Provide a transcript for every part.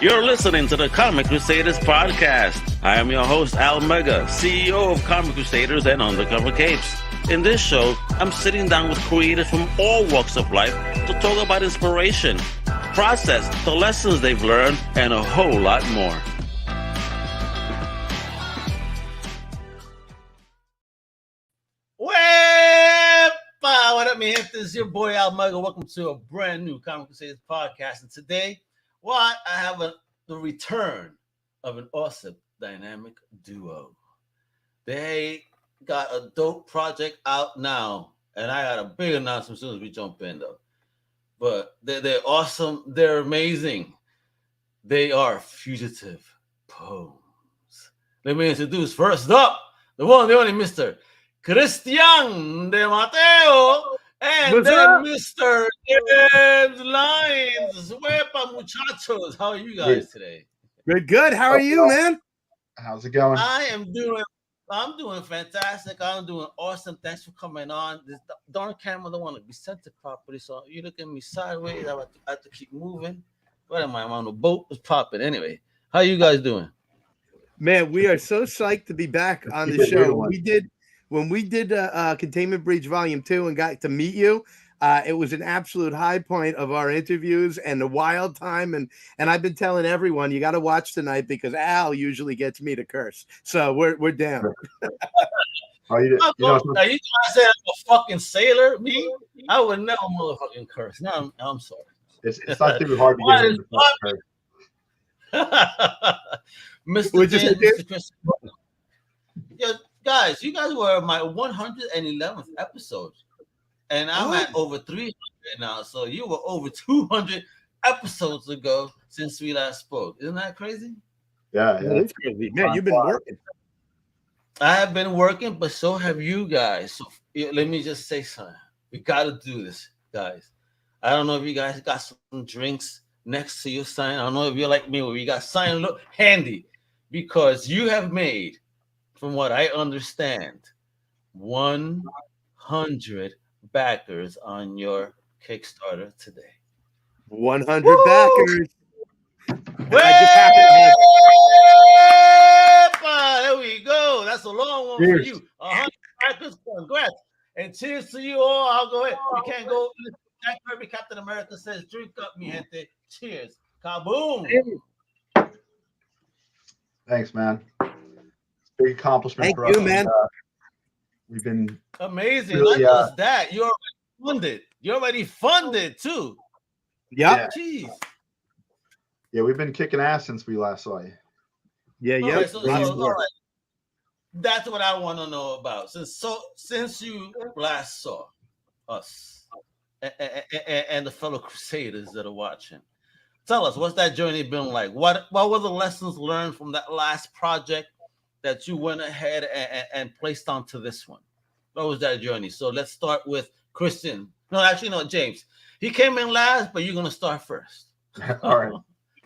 You're listening to the Comic Crusaders Podcast. I am your host, Al Mega, CEO of Comic Crusaders and Undercover Capes. In this show, I'm sitting down with creators from all walks of life to talk about inspiration, process, the lessons they've learned, and a whole lot more. What up, man? This is your boy Al Mega. Welcome to a brand new Comic Crusaders Podcast. And today, I have the return of an awesome dynamic duo. They got a dope project out now, and I got a big announcement as soon as we jump in, though. But they're awesome. They're amazing. They are Fugitive Poems. Let me introduce first up the one, the only Mr. Christian de Matteo and What's then up? Mr. James Lines. Wepa, muchachos. How are you guys today? Good. How are you, man? How's it going? I'm doing fantastic. I'm doing awesome. Thanks for coming on. This darn camera don't want to be centered properly, so you look at me sideways. I have to keep moving. What am I? I'm on the boat. It's popping. Anyway, how you guys doing? Man, we are so psyched to be back on the show. When we did Containment Breach Volume 2 and got to meet you, it was an absolute high point of our interviews and a wild time. And I've been telling everyone, you got to watch tonight because Al usually gets me to curse. So we're down. Are you trying to say I'm a fucking sailor? Me? I would never motherfucking curse. No, I'm sorry. It's not too hard to get into Mr. James, Mr. Chris. Guys, you guys were my 111th episode, and I'm at over 300 now. So you were over 200 episodes ago since we last spoke. Isn't that crazy? Yeah. That's crazy. Man, you've been working. I have been working, but so have you guys. So let me just say something. We got to do this, guys. I don't know if you guys got some drinks next to your sign. I don't know if you're like me where you got sign look handy because you have made, from what I understand, 100 backers on your Kickstarter today. 100 Woo! backers. There we go. That's a long one for you. 100 backers. Congrats. And cheers to you all. I'll go ahead. You can't go. Jack Kirby, Captain America says, drink up, mi gente. Cheers. Kaboom. Thanks, man. Big accomplishment Thank for you, us. man. We've been amazing. Really, Not just that. You're already funded. You're already funded too. Yep. Jeez. Yeah, we've been kicking ass since we last saw you. Yeah. All right, all right. That's what I want to know about. Since you last saw us and the fellow Crusaders that are watching, tell us, what's that journey been like? What were the lessons learned from that last project that you went ahead and placed onto this one? What was that journey? So let's start with Christian. No, James. He came in last, but you're going to start first. All right.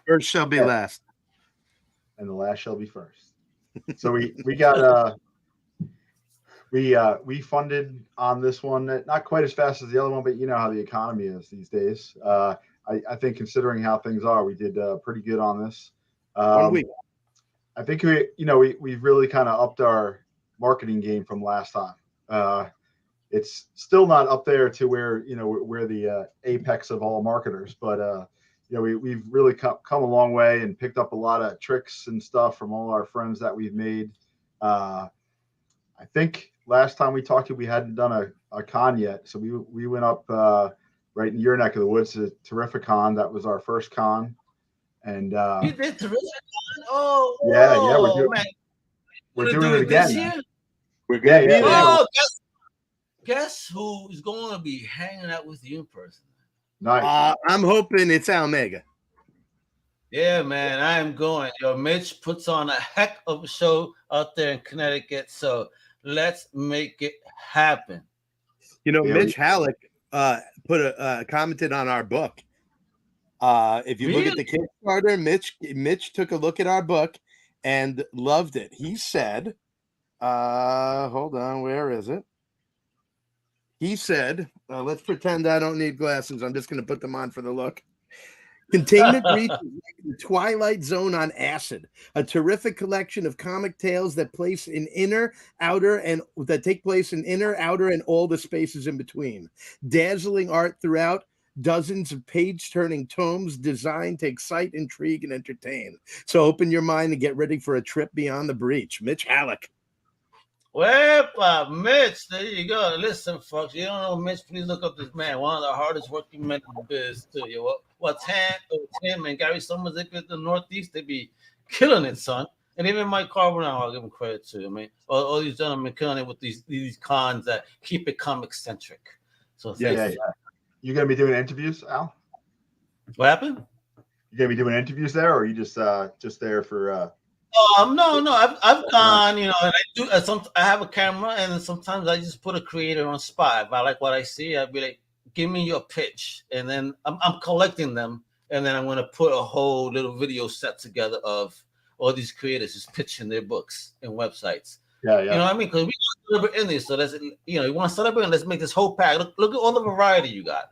First shall be last. And the last shall be first. So we got we funded on this one, not quite as fast as the other one, but you know how the economy is these days. I think considering how things are, we did pretty good on this. 1 week. I think we've really kind of upped our marketing game from last time. It's still not up there to where we're the apex of all marketers, but we've really come a long way and picked up a lot of tricks and stuff from all our friends that we've made. I think last time we talked to you, we hadn't done a con yet, so we went up right in your neck of the woods to Terrificon. That was our first con. And you did Terrificon? Oh, yeah, we're doing it again. This year? We're gonna be there. Oh, guess who is going to be hanging out with you in person? Nice. I'm hoping it's Almega. Yeah, man, I am going. Mitch puts on a heck of a show out there in Connecticut, so let's make it happen. Mitch Halleck commented on our book. If you look at the Kickstarter, Mitch took a look at our book and loved it. He said, hold on, where is it? He said, let's pretend I don't need glasses. I'm just going to put them on for the look. Containment Breach is like the Twilight Zone on acid, a terrific collection of comic tales that take place in inner, outer, and all the spaces in between. Dazzling art throughout, dozens of page-turning tomes designed to excite, intrigue, and entertain. So open your mind and get ready for a trip beyond the breach. Mitch Halleck. Well, Mitch, there you go. Listen, folks, you don't know Mitch, please look up this man. One of the hardest working men in the biz, too. You know, Tim and Gary Summers, they get the Northeast, they be killing it, son. And even Mike Carver now, I'll give him credit too. I mean, all these gentlemen killing it with these cons that keep it comic centric. So yeah. You gonna be doing interviews, Al? What happened? You gonna be doing interviews there, or are you just there for? No. I've gone, you know, and I do. I have a camera, and sometimes I just put a creator on spot. If I like what I see, I'd be like, "Give me your pitch," and then I'm collecting them, and then I'm gonna put a whole little video set together of all these creators just pitching their books and websites. Yeah. You know what I mean? Because we got celebrity indies, so that's, you know, you want to celebrate, and let's make this whole pack. Look at all the variety you got.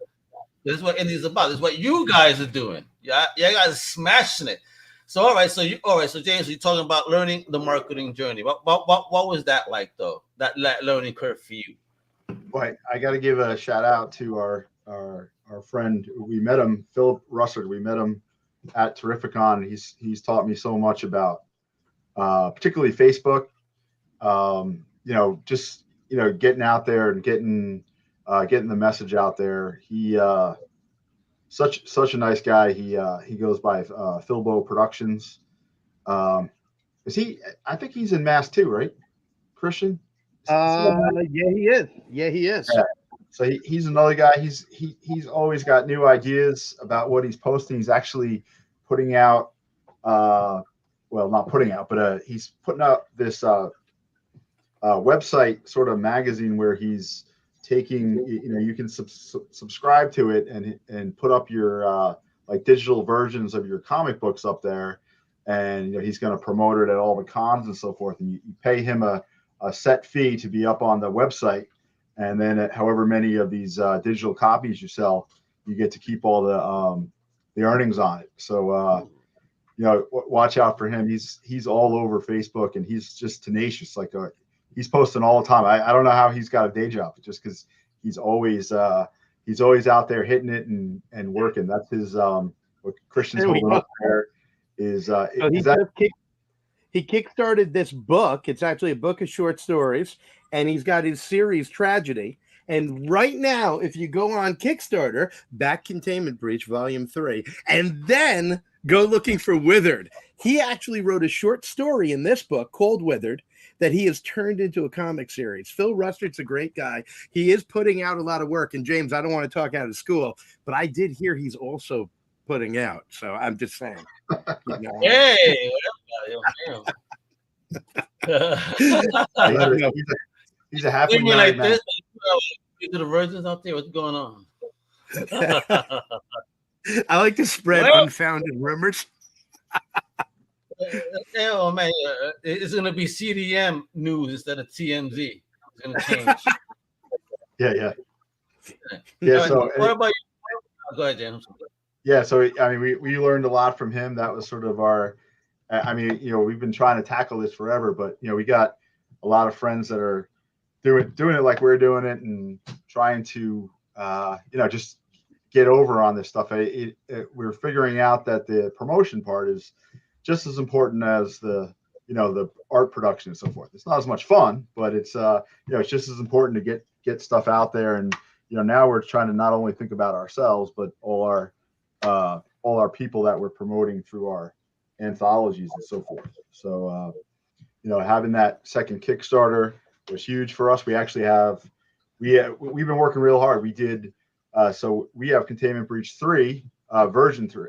This is what indies is about. This is what you guys are doing. Yeah, you guys are smashing it. So all right, so James, you're talking about learning the marketing journey. What was that like though? That learning curve for you? Well, I got to give a shout out to our friend. We met him, Philip Russard. We met him at Terrificon. He's taught me so much about, particularly Facebook. You know, just, you know, getting out there and getting the message out there. He such a nice guy. He goes by Philbo Productions. Is he? I think he's in Mass too, right? Christian? Yeah, he is. Yeah. So he's another guy. He's always got new ideas about what he's posting. He's actually putting out, not putting out, but he's putting out this website sort of magazine where he's taking, you know, you can subscribe to it and put up your like digital versions of your comic books up there, and, you know, he's going to promote it at all the cons and so forth, and you pay him a set fee to be up on the website, and then at however many of these digital copies you sell, you get to keep all the earnings on it. So you know, watch out for him. He's all over Facebook, and he's just tenacious. Like he's posting all the time. I don't know how he's got a day job, just because he's always out there hitting it and working. That's his what Christian's holding up there is he kickstarted this book. It's actually a book of short stories, and he's got his series Tragedy. And right now, if you go on Kickstarter, back Containment Breach Volume 3, and then go looking for Withered, he actually wrote a short story in this book called Withered that he has turned into a comic series. Phil Russard's a great guy. He is putting out a lot of work. And James, I don't want to talk out of school, but I did hear he's also putting out. So I'm just saying. You know. Hey, he's a happy man. Like this, to the virgins out there, what's going on? I like to spread unfounded rumors. Oh man, it's gonna be CDM news instead of TMZ. It's gonna change. Yeah. So, what about you? Go ahead, James. Yeah, so I mean, we learned a lot from him. That was sort of our. I mean, you know, we've been trying to tackle this forever, but, you know, we got a lot of friends that are doing it like we're doing it, and trying to, you know, just get over on this stuff. We're figuring out that the promotion part is just as important as the art production and so forth. It's not as much fun, but it's you know, it's just as important to get stuff out there. And, you know, now we're trying to not only think about ourselves, but all our people that we're promoting through our anthologies and so forth. So you know, having that second Kickstarter was huge for us. We've been working real hard. We did so we have Containment Breach 3 version 3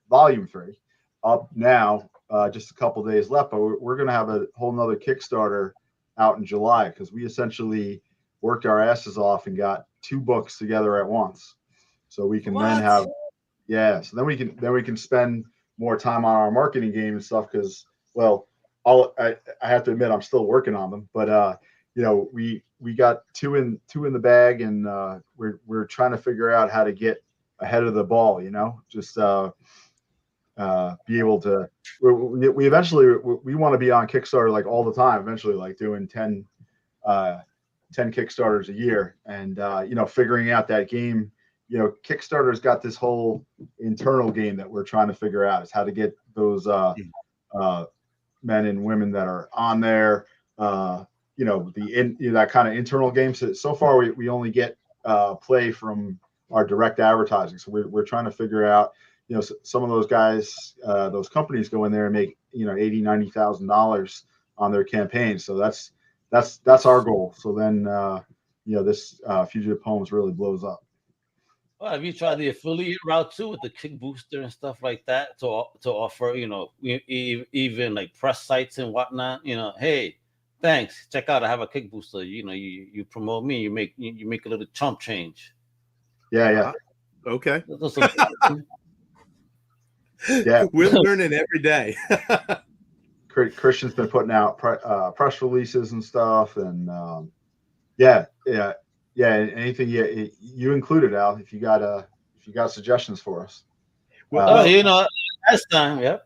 volume 3 up now, just a couple days left, but we're going to have a whole nother Kickstarter out in July, because we essentially worked our asses off and got 2 books together at once, so we can then have so then we can spend more time on our marketing game and stuff, because, well, I have to admit, I'm still working on them, but you know, we got two in the bag, and we're trying to figure out how to get ahead of the ball, just be able to. We eventually we want to be on Kickstarter like all the time. Eventually, like doing 10 Kickstarters a year, and figuring out that game. Kickstarter's got this whole internal game that we're trying to figure out is how to get those men and women that are on there. That kind of internal game. So far, we only get play from our direct advertising. So we're trying to figure out, some of those guys, those companies go in there and make, $80,000-$90,000 on their campaign. So that's our goal. So then, this Fugitive Poems really blows up. Well, have you tried the affiliate route too with the Kick Booster and stuff like that to offer, even like press sites and whatnot? Hey, thanks. Check out, I have a Kick Booster. You promote me, you make a little chump change. Yeah. Okay. Yeah, we're learning every day. Christian's been putting out press releases and stuff, and anything you included, Al, if you got suggestions for us. Last time, yep.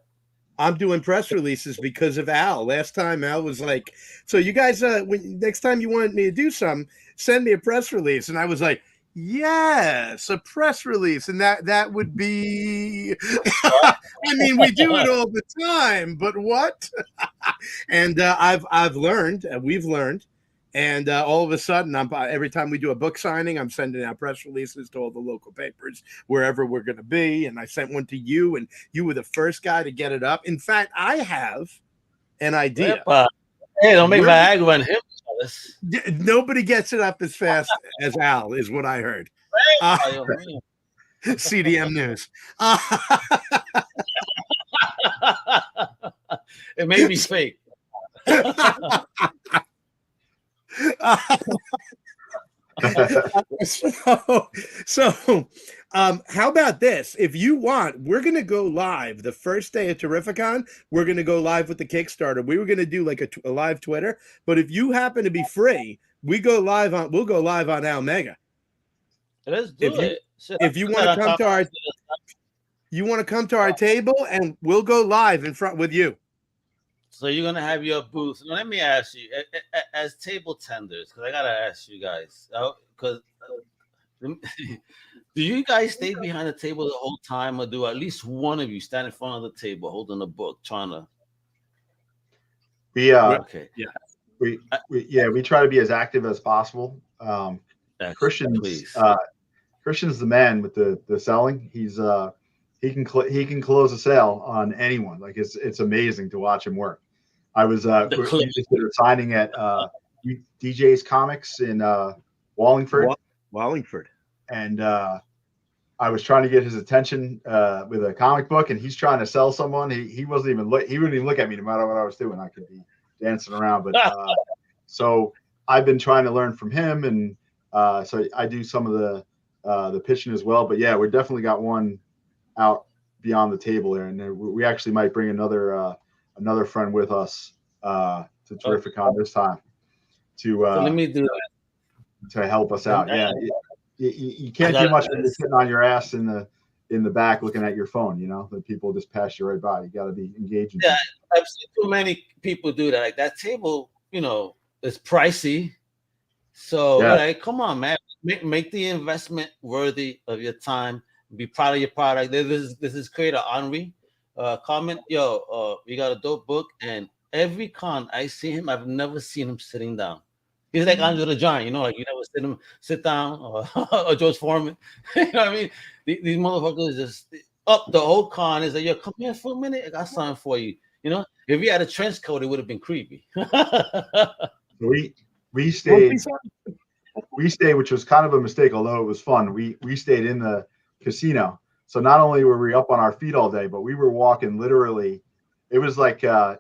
I'm doing press releases because of Al. Last time Al was like, so you guys, next time you want me to do something, send me a press release. And I was like, yes, a press release. And that would be, I mean, we do it all the time, but what? And I've learned, and we've learned. And all of a sudden, every time we do a book signing, I'm sending out press releases to all the local papers, wherever we're going to be. And I sent one to you, and you were the first guy to get it up. In fact, I have an idea. Hey, don't make my ag run him. Nobody gets it up as fast as Al, is what I heard. CDM News. It made me fake. So how about this? If you want, we're going to go live the first day of Terrificon. We're going to go live with the Kickstarter. We were going to do like a live Twitter, but if you happen to be free, we'll go live on Al Mega. Let's do it. If you want to come to our table, and we'll go live in front with you. So you're gonna have your booth. Now, let me ask you, as table tenders, because I gotta ask you guys, because do you guys stay behind the table the whole time, or do at least one of you stand in front of the table holding a book, trying to? We try to be as active as possible. Christian's the man with the selling. He can close a sale on anyone. Like it's amazing to watch him work. I was signing at DJ's Comics in Wallingford. And I was trying to get his attention with a comic book, and he's trying to sell someone. He wouldn't even look at me no matter what I was doing. I could be dancing around, but so I've been trying to learn from him, and so I do some of the pitching as well. But yeah, we definitely got one out beyond the table there, and we actually might bring another friend with us to Terrificon this time to let me do that to help us out. Yeah, you can't do much when you're sitting on your ass in the back looking at your phone. The people just pass you right by. You got to be engaging. Yeah, I've seen too many people do that. Like that table, is pricey. So like, come on, man, make the investment worthy of your time. Be proud of your product. This is creator Henri. Comment, you got a dope book, and every con I see him, I've never seen him sitting down. He's like Andre the Giant, like you never see him sit down, or George Foreman. You know what I mean? These motherfuckers just up the whole con. Is like, yo, come here for a minute. I got something for you. If you had a trench coat, it would have been creepy. We stayed, which was kind of a mistake, although it was fun. We stayed in the casino. So not only were we up on our feet all day, but we were walking literally. It was like, I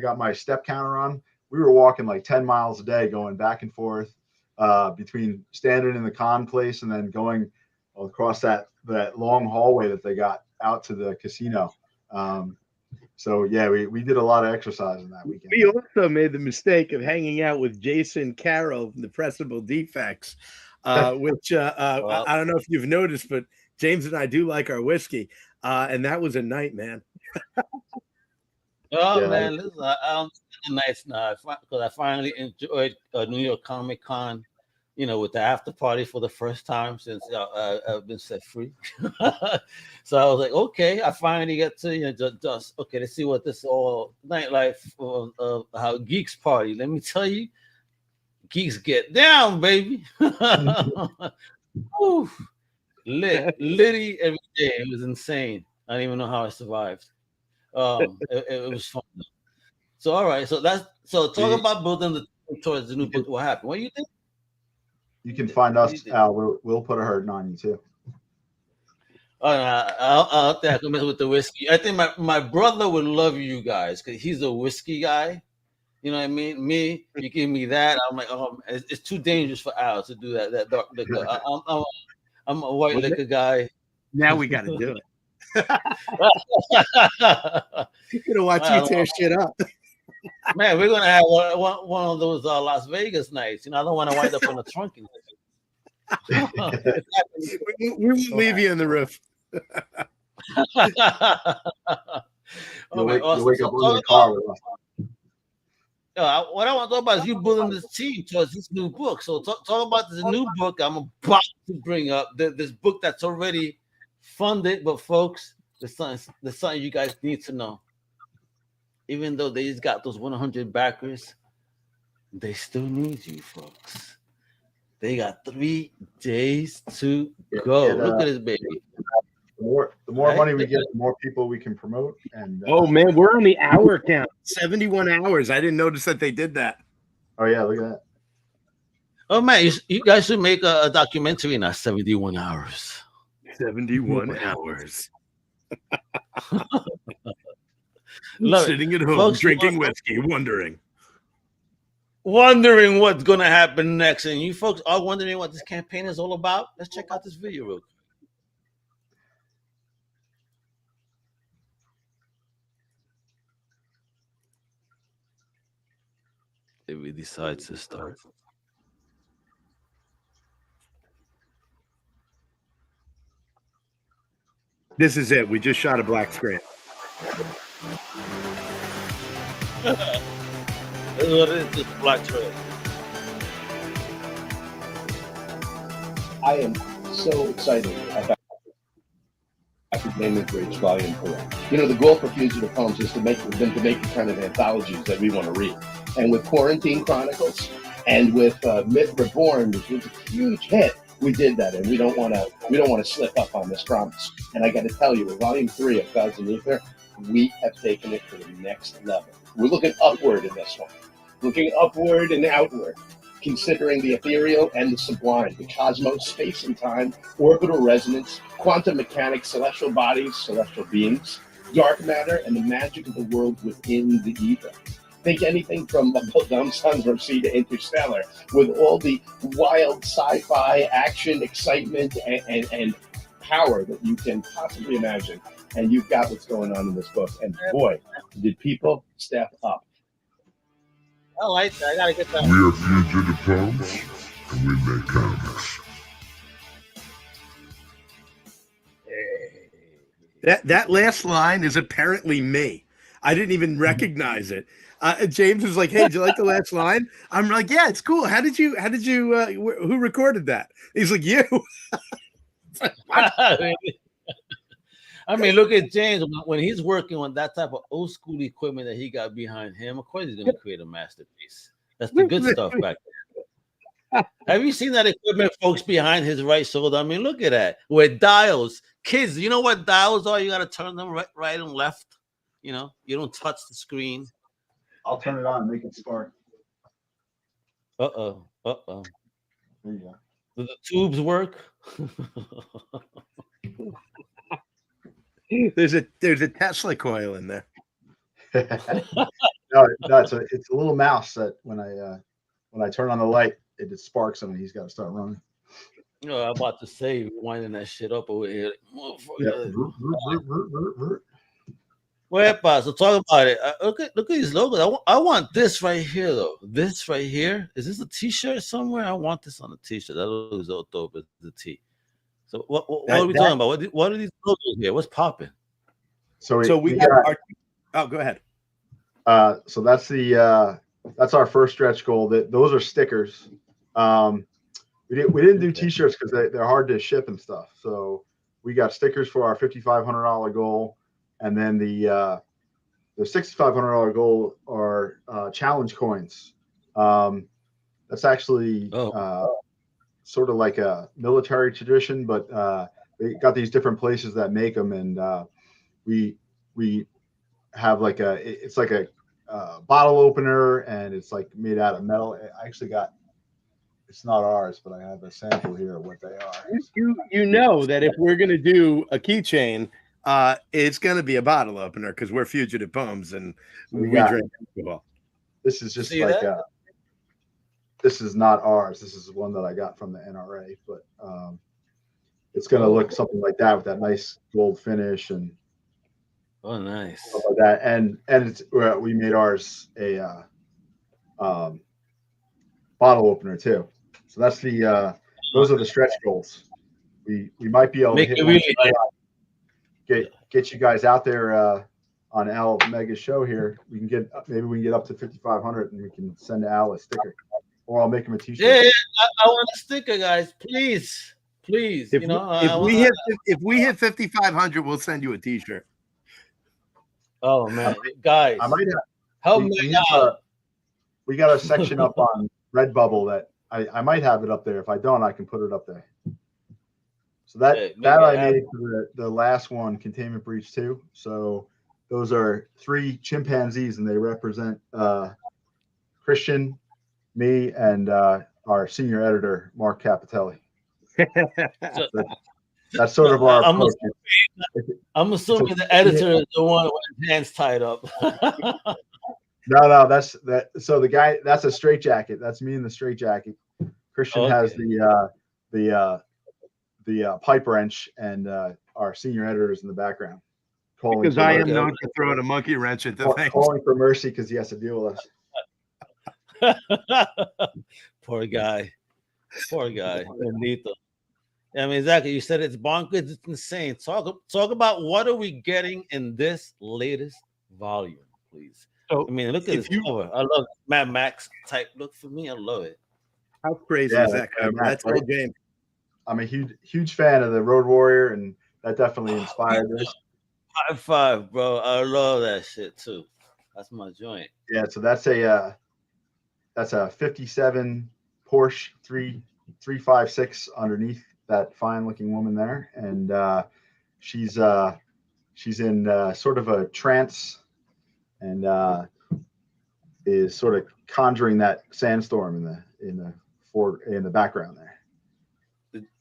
got my step counter on. We were walking like 10 miles a day, going back and forth between standing in the con place and then going across that long hallway that they got out to the casino. So yeah, we did a lot of exercising that weekend. We also made the mistake of hanging out with Jason Carroll from the Pressable Defects, which I don't know if you've noticed, but James and I do like our whiskey, and that was a night, man. Oh man, listen, I'm nice now because I finally enjoyed New York Comic Con. With the after party for the first time since I've been set free. So I was like, okay, I finally get to just okay. Let's see what this all nightlife how geeks party. Let me tell you, geeks get down, baby. Oof. Litty every day. It was insane. I don't even know how I survived. It was fun. So all right, so talk about building the towards the new book. What happened? What do you think? You can find us, Al. We'll put a hurting on you too. I'll think I can mess with the whiskey. I think my brother would love you guys because he's a whiskey guy. You know what I mean? Me, you give me that, I'm like, oh, it's too dangerous for Al to do that dark liquor. I'm a white liquor guy. Now we got to do it. You're gonna watch you tear shit up. Man, we're gonna have one of those Las Vegas nights. I don't want to wind up in the trunk. We won't leave you in the roof. You'll wake up in the car with us. What I want to talk about is you building this team towards this new book. So talk about this new book I'm about to bring up. This book that's already funded, but folks, there's something you guys need to know. Even though they just got those 100 backers, they still need you, folks. They got 3 days to go. Look at this baby. The more money we get, the more people we can promote. And oh man, we're on the hour count. 71 hours. I didn't notice that they did that. Oh yeah, look at that. Oh man, you guys should make a documentary in 71 hours. 71 hours. Sitting at home, folks, drinking whiskey, wondering what's going to happen next. And you folks are wondering what this campaign is all about. Let's check out this video real quick. If we decide to start. This is it. We just shot a black screen. This is what it is, just black trail. I am so excited about Containment Bridge Volume 4. The goal for Fugitive Poems is to make the kind of anthologies that we want to read. And with Quarantine Chronicles and with Myth Reborn, which was a huge hit, we did that, and we don't want to slip up on this promise. And I got to tell you, with Volume 3 of Gods and Ether, we have taken it to the next level. We're looking upward in this one, looking upward and outward, considering the ethereal and the sublime, the cosmos, space and time, orbital resonance, quantum mechanics, celestial bodies, celestial beings, dark matter, and the magic of the world within the ether. Think anything from Dumb Sons of Sea to Interstellar, with all the wild sci-fi action, excitement, and power that you can possibly imagine. And you've got what's going on in this book. And boy, did people step up. I like that. I gotta get that. We are Fugitive Poems, and we make comics. That last line is apparently me. I didn't even recognize it. James was like, "Hey, do you like the last line?" I'm like, "Yeah, it's cool. How did you? Who recorded that?" He's like, "You." I mean, look at James when he's working on that type of old school equipment that he got behind him. Of course, he's going to create a masterpiece. That's the good stuff back there. Have you seen that equipment, folks, behind his right shoulder? I mean, look at that. With dials, kids. You know what dials are? You got to turn them right and left. You don't touch the screen. I'll turn it on and make it spark. There you go. Do the tubes work? There's a Tesla coil in there. No, it's a little mouse that when I turn on the light, it just sparks him and he's got to start running. I'm about to say winding that shit up over here. Yeah. Well, so talk about it. Look at these logos. I want this right here, though. This right here. Is this a T-shirt somewhere? I want this on a T-shirt. That looks so dope. It's the T. So what are we talking about? What are these logos here? What's popping? So we got our, oh, go ahead. So that's our first stretch goal. Those are stickers. We didn't do T-shirts because they're hard to ship and stuff. So we got stickers for our $5,500 goal, and then the $6,500 goal are challenge coins. That's actually sort of like a military tradition, but they got these different places that make them, and we have like it's like a bottle opener, and it's like made out of metal. I actually got. It's not ours, but I have a sample here of what they are. You know that if we're going to do a keychain, it's going to be a bottle opener because we're Fugitive Poems and we drink alcohol. This is just like this is not ours. This is one that I got from the NRA, but it's going to look something like that with that nice gold finish and nice stuff like that. And it's we made ours a bottle opener too. So that's those are the stretch goals. We might be able to get you guys out there on Al Mega's show here. We can get maybe we can get up to 5,500 and we can send Al a sticker, or I'll make him a T-shirt. Yeah, I want a sticker, guys. Please. If we hit 5,500, we'll send you a T-shirt. Oh man, guys, I might have. Help me out. We got a section up on Redbubble that I might have it up there. If I don't, I can put it up there. So that I made for the last one, Containment Breach 2. So those are 3 chimpanzees, and they represent Christian, me, and our senior editor, Mark Capitelli. That's sort of our approach. I'm assuming the editor is the one with his hands tied up. No, that's that. So the guy, that's a straitjacket. That's me in the straitjacket. Christian has the pipe wrench, and our senior editor is in the background. Because I am known for throwing a monkey wrench at the thing. Calling for mercy because he has to deal with us. Poor guy. Benito. I mean, exactly. You said it's bonkers. It's insane. Talk about what are we getting in this latest volume, please. So, I mean, look at this cover. I love Mad Max type look for me. I love it. How crazy is that cover? That's old game. I'm a huge fan of the Road Warrior, and that definitely inspired this. High five, bro. I love that shit too. That's my joint. Yeah, so that's a 57 Porsche 356 underneath that fine looking woman there, and she's in sort of a trance and is sort of conjuring that sandstorm in the background there.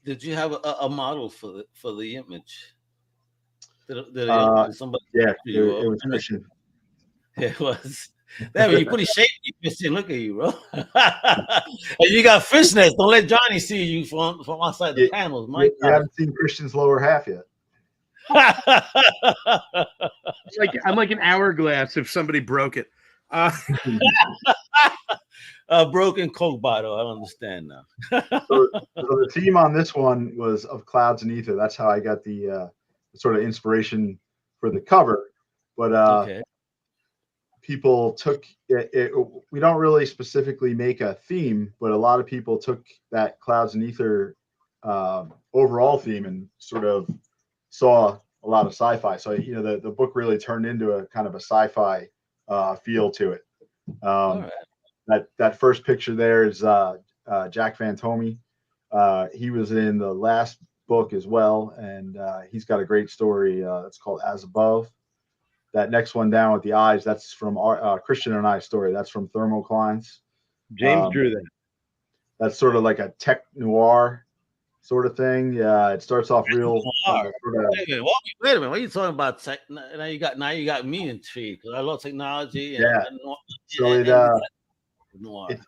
Did you have a model for the image? Did somebody? Yeah, it was Christian. It was. Damn, you pretty shaky, Christian. Look at you, bro. And you got fishnets. Don't let Johnny see you from outside the panels, Mike. You haven't seen Christian's lower half yet. I'm like an hourglass if somebody broke it. A broken Coke bottle. I understand now. So the theme on this one was of clouds and ether. That's how I got the sort of inspiration for the cover. But people took it. We don't really specifically make a theme, but a lot of people took that clouds and ether overall theme and sort of saw a lot of sci-fi. So the book really turned into a kind of a sci-fi feel to it. That first picture there is Jack Fantoni. He was in the last book as well, and he's got a great story that's called As Above. That next one down with the eyes, that's from our Christian and I's story. That's from Thermoclines. James drew that. That's sort of like a tech noir sort of thing. Yeah, it starts off real. Wait a minute. What are you talking about? Tech? Now you got me intrigued because I love technology.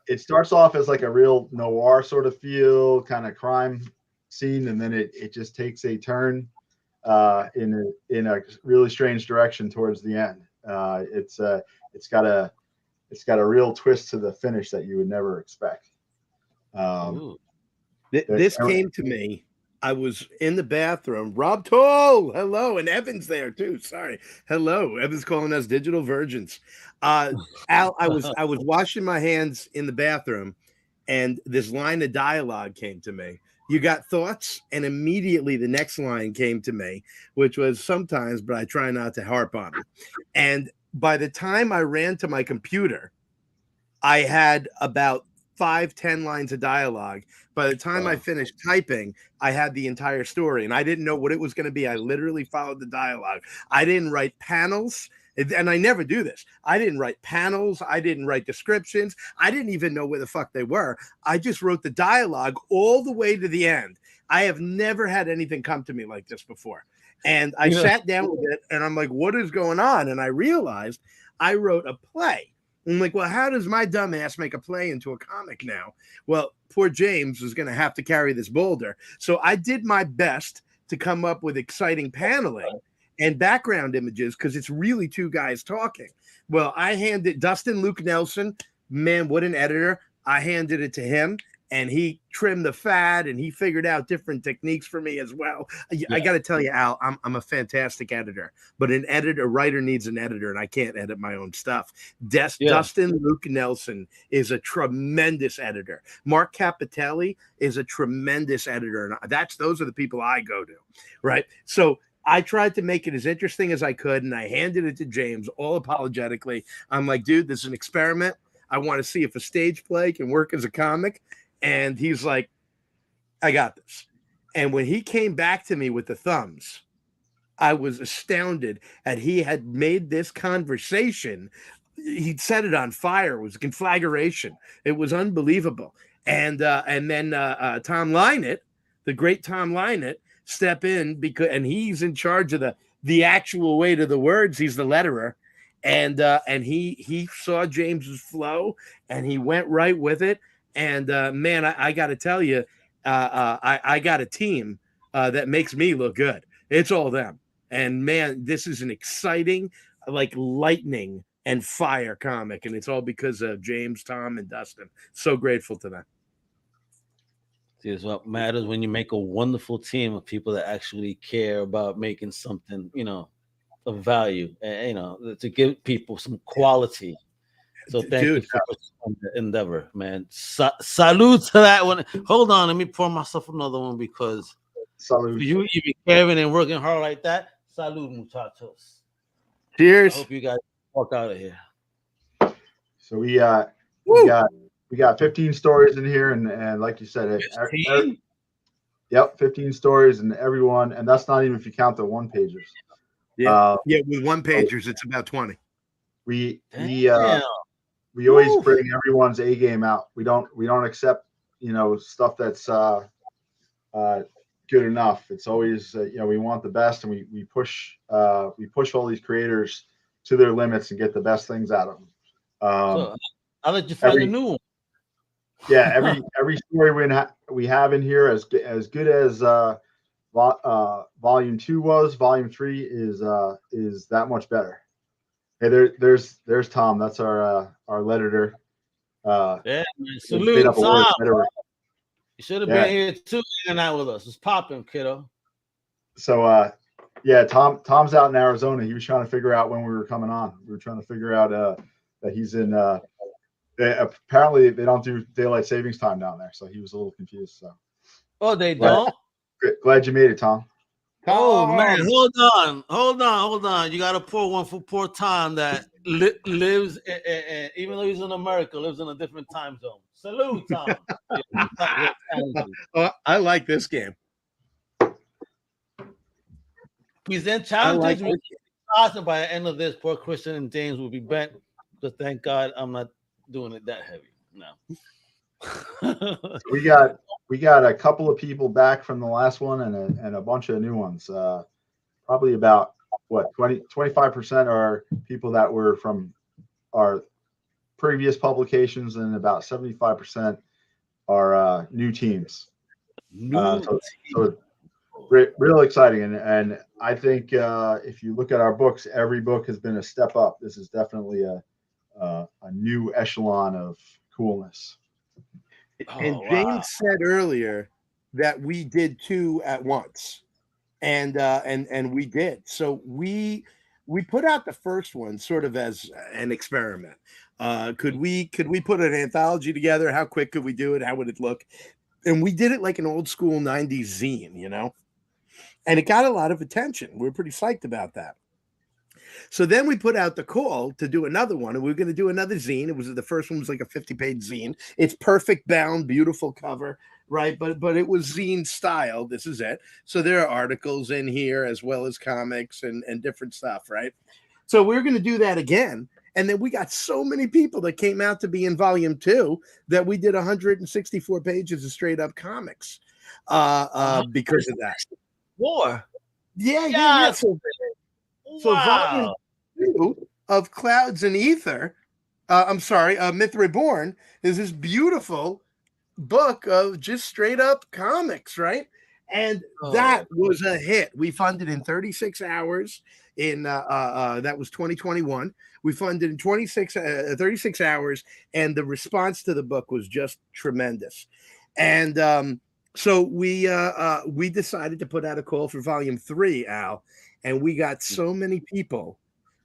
It starts off as like a real noir sort of feel, kind of crime scene, and then it just takes a turn in a really strange direction towards the end. It's got a real twist to the finish that you would never expect. This came to me I was in the bathroom. Rob Toll, hello, and Evan's there too. Sorry, hello. Evan's calling us digital virgins. Al, I was washing my hands in the bathroom, and this line of dialogue came to me. You got thoughts? And immediately the next line came to me, which was sometimes, but I try not to harp on it. And by the time I ran to my computer, I had about 5-10 lines of dialogue. By the time I finished typing, I had the entire story, and I didn't know what it was going to be. I literally followed the dialogue. I didn't write panels, and I never do this. I didn't write panels. I didn't write descriptions. I didn't even know where the fuck they were. I just wrote the dialogue all the way to the end. I have never had anything come to me like this before. And I sat down with it, and I'm like, what is going on? And I realized I wrote a play. I'm like, well, how does my dumbass make a play into a comic now? Well, poor James is going to have to carry this boulder. So I did my best to come up with exciting paneling and background images because it's really two guys talking. Well, I handed Dustin Luke Nelson, man, what an editor. I handed it to him, and he trimmed the fat, and he figured out different techniques for me as well. I got to tell you, Al, I'm a fantastic editor, but a writer needs an editor, and I can't edit my own stuff. Dustin Luke Nelson is a tremendous editor. Mark Capitelli is a tremendous editor, and those are the people I go to, right? So I tried to make it as interesting as I could, and I handed it to James all apologetically. I'm like, dude, this is an experiment. I want to see if a stage play can work as a comic. And he's like, I got this. And when he came back to me with the thumbs, I was astounded that he had made this conversation. He'd set it on fire. It was a conflagration. It was unbelievable. And then Tom Lynett, the great Tom Lynett, step in and he's in charge of the actual weight of the words. He's the letterer. And he saw James's flow, and he went right with it. And man, I got to tell you, I got a team that makes me look good. It's all them. And man, this is an exciting, like lightning and fire comic. And it's all because of James, Tom, and Dustin. So grateful to them. See, it's what matters when you make a wonderful team of people that actually care about making something, of value, and, to give people some quality. So thank you for the endeavor, man. Salute to that one. Hold on, let me pour myself another one because you be caring and working hard like that. Salute, muchachos. Cheers. I hope you guys walk out of here. So we got 15 stories in here, and like you said, 15 stories, and everyone, and that's not even if you count the one pagers. With one pagers, it's about 20. We always bring everyone's A game out. We don't accept stuff that's good enough. It's always we want the best, and we push all these creators to their limits and get the best things out of them. So I'll let you find a new one. Yeah, every story we have in here, as good as volume 2 was, volume 3 is that much better. Hey, there's Tom. That's our editor. Salute, Tom. You should have been here too, hanging out with us. It's popping, kiddo. So Tom's out in Arizona. He was trying to figure out when we were coming on. We were trying to figure out that he's in. Apparently, they don't do daylight savings time down there, so he was a little confused. So. Oh, they don't. Glad you made it, Tom. Oh man, hold on. You got to pour one for poor Tom that lives, even though he's in America, lives in a different time zone. Salute, Tom. I like this game. Present challenges. Awesome. By the end of this, poor Christian and James will be bent. Because thank God I'm not doing it that heavy. No. We got a couple of people back from the last one and a bunch of new ones. Probably about 25% are people that were from our previous publications, and about 75% are new teams. So real exciting, and I think if you look at our books, every book has been a step up. This is definitely a new echelon of coolness. And James said earlier that we did 2 at once, and we did. So we put out the first one sort of as an experiment. Could we put an anthology together? How quick could we do it? How would it look? And we did it like an old school 90s zine, you know, and it got a lot of attention. We were pretty psyched about that. So then we put out the call to do another one, and we were going to do another zine. It was the first one was like a 50-page zine. It's perfect bound, beautiful cover, right? But it was zine style. This is it. So there are articles in here as well as comics and different stuff, right? So we're going to do that again. And then we got so many people that came out to be in volume 2 that we did 164 pages of straight up comics because of that. War. Yeah. So Wow. volume 2 of Clouds and Ether, Myth Reborn, is this beautiful book of just straight up comics, right? And that was a hit. We funded in 36 hours in that was 2021. We funded in 36 hours, and the response to the book was just tremendous. And so we decided to put out a call for volume 3, Al. And we got so many people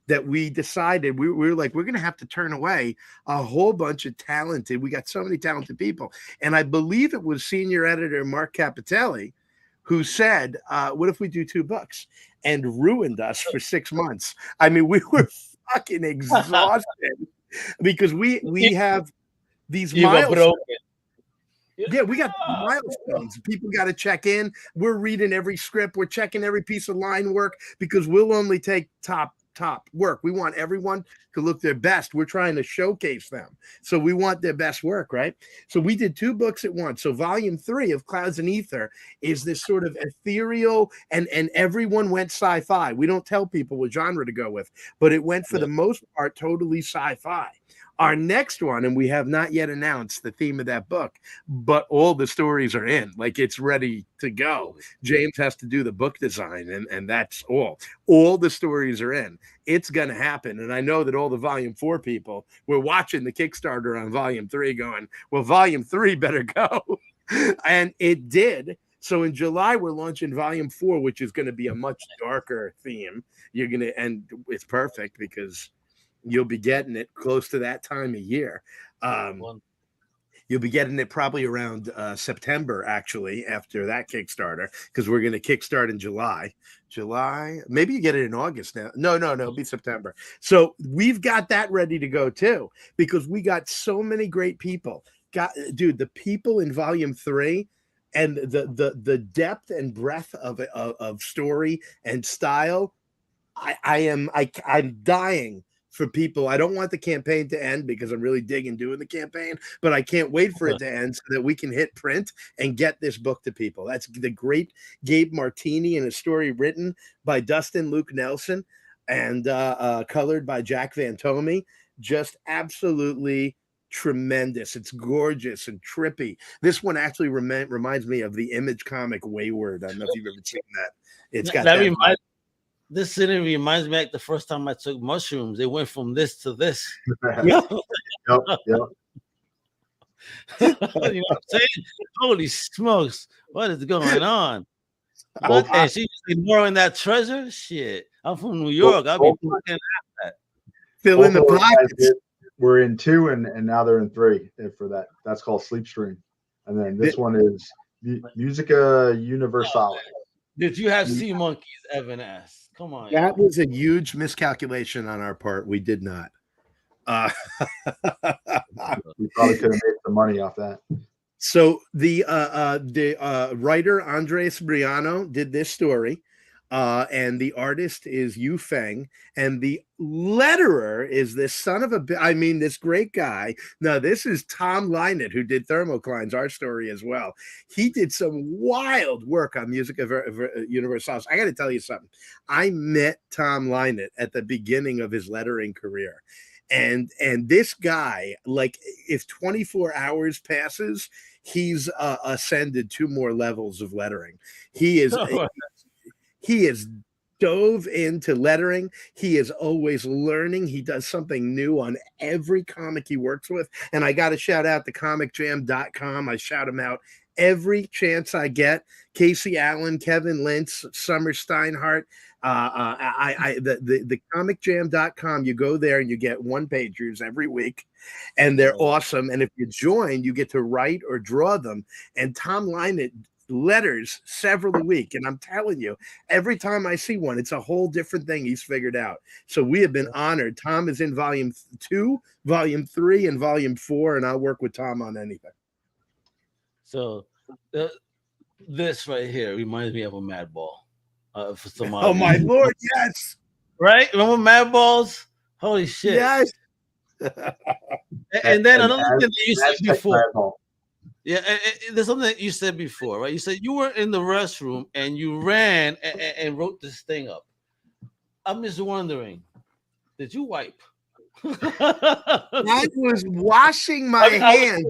that we decided we were like, we're going to have to turn away a whole bunch of talented. We got so many talented people. And I believe it was senior editor Mark Capitelli who said, what if we do 2 books, and ruined us for 6 months. I mean, we were fucking exhausted because we have these milestones. Yeah, we got milestones. People got to check in. We're reading every script. We're checking every piece of line work because we'll only take top work. We want everyone to look their best. We're trying to showcase them. So we want their best work, right? So we did 2 books at once. So volume 3 of Clouds and Ether is this sort of ethereal, and everyone went sci-fi. We don't tell people what genre to go with, but it went for the most part totally sci-fi. Our next one, and we have not yet announced the theme of that book, but all the stories are in, like it's ready to go. James has to do the book design, and that's all. All the stories are in. It's going to happen. And I know that all the volume 4 people were watching the Kickstarter on volume 3 going, well, volume 3 better go. And it did. So in July, we're launching volume 4, which is going to be a much darker theme. And it's perfect because you'll be getting it close to that time of year. You'll be getting it probably around September, actually, after that Kickstarter, because we're going to kickstart in July. Maybe you get it in August now. No, it'll be September. So we've got that ready to go too, because we got so many great people. Dude, the people in volume 3 and the depth and breadth of story and style, I'm dying for people. I don't want the campaign to end because I'm really digging doing the campaign, but I can't wait for it to end so that we can hit print and get this book to people. That's the great Gabe Martini, and a story written by Dustin Luke Nelson and colored by Jack Van Tomey. Just absolutely tremendous. It's gorgeous and trippy. This one actually reminds me of the Image comic Wayward. I don't know if you've ever seen that. It's got that. This city reminds me like the first time I took mushrooms. They went from this to this. Yep. You know what I'm saying? Holy smokes, what is going on? But and she's ignoring that treasure. Shit, I'm from New York. I'll be fucking at that. Fill in the pockets. We're in 2, and now they're in 3 for that. That's called Sleepstream. And then this one is Musica Universalis. Did you have Sea Monkeys, Evan S? Come on. That was a huge miscalculation on our part. We did not. We probably could have made some money off that. So the writer Andres Briano did this story, and the artist is Yu Feng, and the letterer is this son of a this great guy. Now this is Tom Lynott, who did Thermoclines, our story as well. He did some wild work on Musica Universalis. I got to tell you something. I met Tom Lynott at the beginning of his lettering career. And this guy, like, if 24 hours passes, he's ascended 2 more levels of lettering. He is dove into lettering. He is always learning. He does something new on every comic he works with. And I got to shout out to comiccjam.com. I shout him out every chance I get. Casey Allen, Kevin Lintz, Summer Steinhardt, the comiccjam.com. You go there and you get one pagers every week, and they're awesome. And if you join, you get to write or draw them. And Tom Lynott letters several a week, and I'm telling you, every time I see one, it's a whole different thing he's figured out. So we have been honored. Tom is in volume 2, volume 3, and volume 4, and I'll work with Tom on anything. So this right here reminds me of a Madball. For some oh my lord, yes. Right? Remember Madballs? Holy shit. Yes. and then another thing that you said before. Yeah, there's something that you said before, right? You said you were in the restroom and you ran and wrote this thing up. I'm just wondering, did you wipe? I was washing my hands.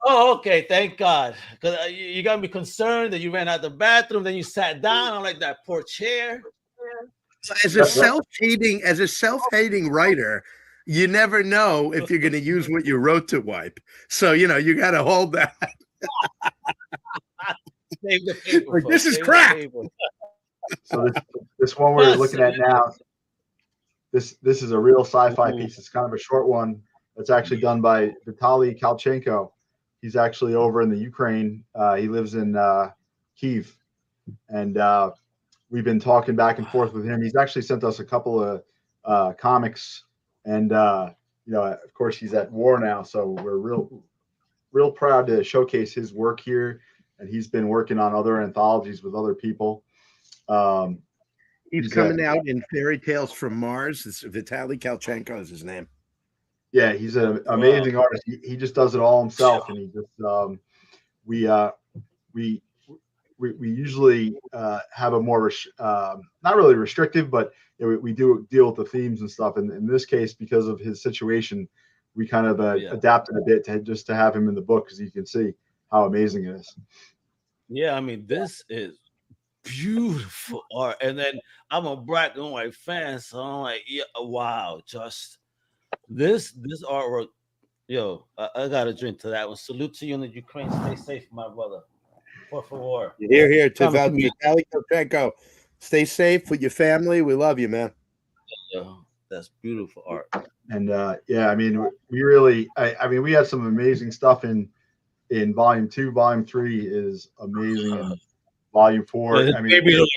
Oh, okay. Thank God. Because you got me concerned that you ran out the bathroom, then you sat down on like that poor chair. As a self-hating writer, you never know if you're going to use what you wrote to wipe. So, you got to hold that. Save the paper, like, this is crap. So this one we're looking at now, this is a real sci-fi piece. It's kind of a short one. It's actually done by Vitaly Kalchenko. He's actually over in the Ukraine. He lives in Kyiv. And we've been talking back and forth with him. He's actually sent us a couple of comics. And, of course, he's at war now. So we're real proud to showcase his work here. And he's been working on other anthologies with other people. He's coming out in Fairy Tales from Mars. It's Vitaly Kalchenko is his name. Yeah, he's an amazing artist. He just does it all himself. And he just we usually have a more not really restrictive, but we do deal with the themes and stuff. And in this case, because of his situation, we kind of adapted a bit to have him in the book, because you can see how amazing it is. Yeah, I mean, this is beautiful art. And then I'm a black and white fan, so I'm like, yeah, wow, just this artwork. Yo, I got to drink to that one. Salute to you in the Ukraine. Stay safe, my brother. Por favor. Here, to Vitaly Kalchenko. Stay safe with your family. We love you, man. Yeah, that's beautiful art. And I mean, we really, we had some amazing stuff in volume 2. Volume 3 is amazing, and volume 4. I mean,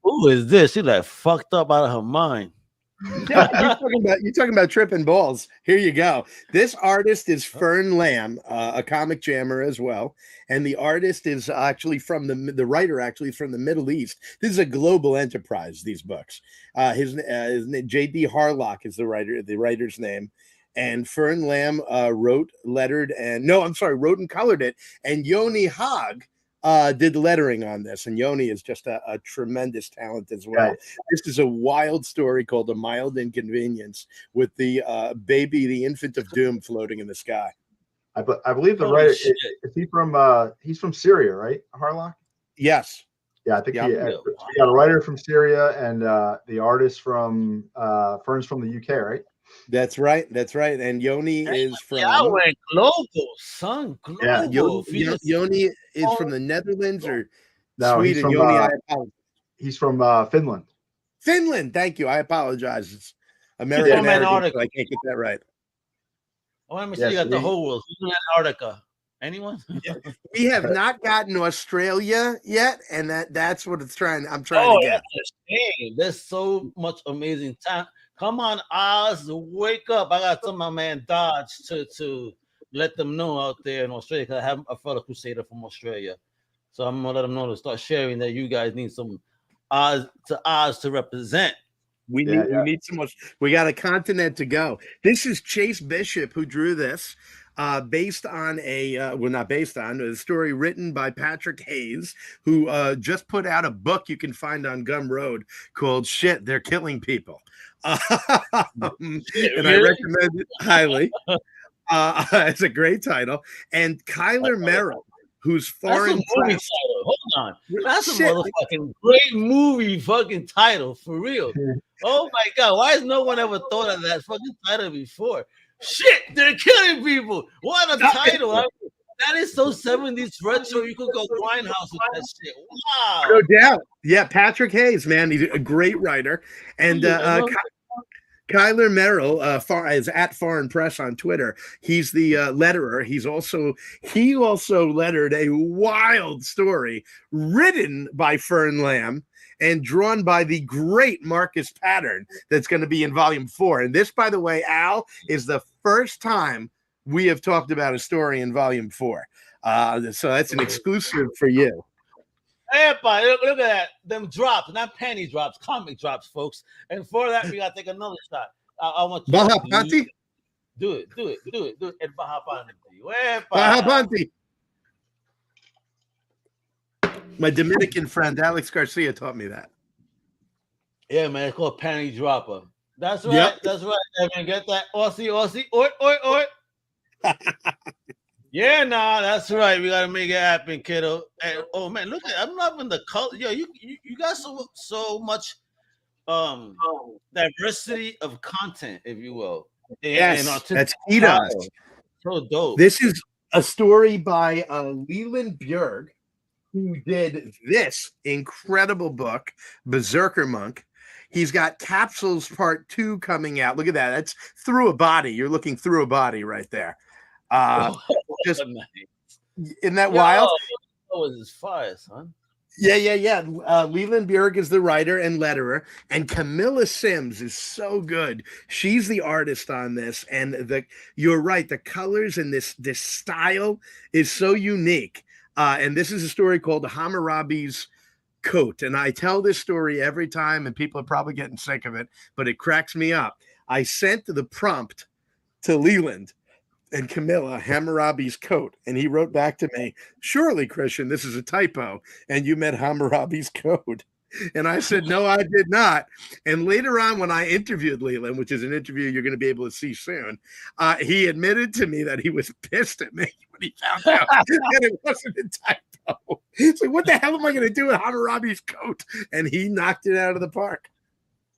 who is this? She's like fucked up out of her mind. Yeah, you're talking about tripping balls. Here you go. This artist is Fern Lamb, a comic jammer as well, and the artist is actually from the writer actually from the Middle East. This is a global enterprise. These books. His J.D. Harlock is the writer's name, and Fern Lamb wrote and colored it, and Yoni Haag did lettering on this, and Yoni is just a tremendous talent as well. Right. This is a wild story called A Mild Inconvenience, with the baby, the infant of doom, floating in the sky. I believe the writer is he from he's from Syria, right? Harlock? Yes. Yeah, I think we got a writer from Syria, and the artist from Fern's from the UK, right? That's right. And Yoni is from. Yeah, I went global, son. Global. Yeah, Yoni is from the Netherlands or Sweden. He's from Finland. Finland. Thank you. I apologize. It's American. Antarctica. I can't get that right. Oh, let me see. You got the whole world. Who's in Antarctica? Anyone? We have not gotten Australia yet, and that's what I'm trying to get. That's a shame. There's so much amazing time. Come on, Oz, wake up. I got to tell my man Dodge to let them know out there in Australia, because I have a fellow Crusader from Australia. So I'm going to let them know to start sharing that you guys need some Oz to represent. We need so much. We got a continent to go. This is Chase Bishop who drew this. Based on a story written by Patrick Hayes, who just put out a book you can find on Gumroad called "Shit, They're Killing People," and I recommend it highly. It's a great title. And Kyler Merrill, who's foreign. That's a movie title. Hold on, that's a motherfucking great movie fucking title for real. Oh my god, why has no one ever thought of that fucking title before? Shit, they're killing people. What a title. That is so 70s retro. You could go grindhouse with that shit. Wow. No doubt. Yeah, Patrick Hayes, man, he's a great writer. And Kyler Merrill is at Foreign Press on Twitter. He's the letterer. He also lettered a wild story written by Fern Lamb and drawn by the great Marcus Pattern that's going to be in volume 4. And this, by the way, Al, is the first time we have talked about a story in volume 4. So that's an exclusive for you. Everybody, look at that. Them drops, not panty drops, comic drops, folks. And for that, we got to take another shot. I want you Baja Panty? Do it. And Baja Panty. Baja Panty. My Dominican friend, Alex Garcia, taught me that. Yeah, man, it's called panty dropper. That's right. Yep. That's right. Evan, get that Aussie. Oi. Yeah, nah, that's right. We gotta make it happen, kiddo. And, oh man, look at I'm loving the color. Yo, you got so much diversity of content, if you will. Yes, and that's key to us. So dope. This is a story by Leland Bjerg, who did this incredible book, Berserker Monk. He's got Capsules Part 2 coming out. Look at that. That's through a body. You're looking through a body right there. Just isn't that wild? That was his fire, son. Yeah. Leland Bjerg is the writer and letterer, and Camilla Sims is so good. She's the artist on this, and you're right. The colors and this style is so unique. And this is a story called Hammurabi's Coat, and I tell this story every time, and people are probably getting sick of it, but it cracks me up. I sent the prompt to Leland and Camilla, Hammurabi's Coat, and he wrote back to me, "Surely, Christian, this is a typo, and you meant Hammurabi's Code." And I said, "No, I did not." And later on, when I interviewed Leland, which is an interview you're going to be able to see soon, he admitted to me that he was pissed at me when he found out that it wasn't a typo. He's like, "What the hell am I going to do with Hammurabi's Coat?" And he knocked it out of the park.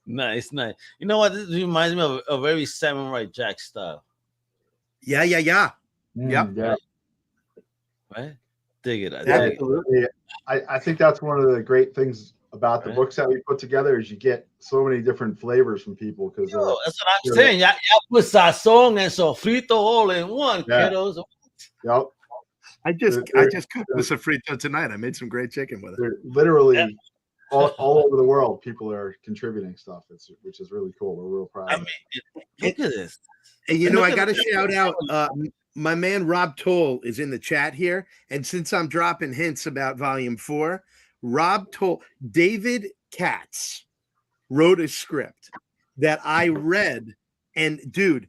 Nice. You know what? This reminds me of a very Samurai Jack style. Yeah. Yeah. Right? Dig it. Absolutely. I think that's one of the great things about the books that we put together is you get so many different flavors from people because that's what I'm saying. Y'all put sazon and sofrito all in one, kiddos. Yep. I just cooked the sofrito tonight. I made some great chicken with it. Literally all over the world, people are contributing stuff, which is really cool. We're real proud. I mean, look at this. And I got to shout out my man Rob Toll is in the chat here, and since I'm dropping hints about Volume 4, Rob Toll, David Katz wrote a script that I read, and dude,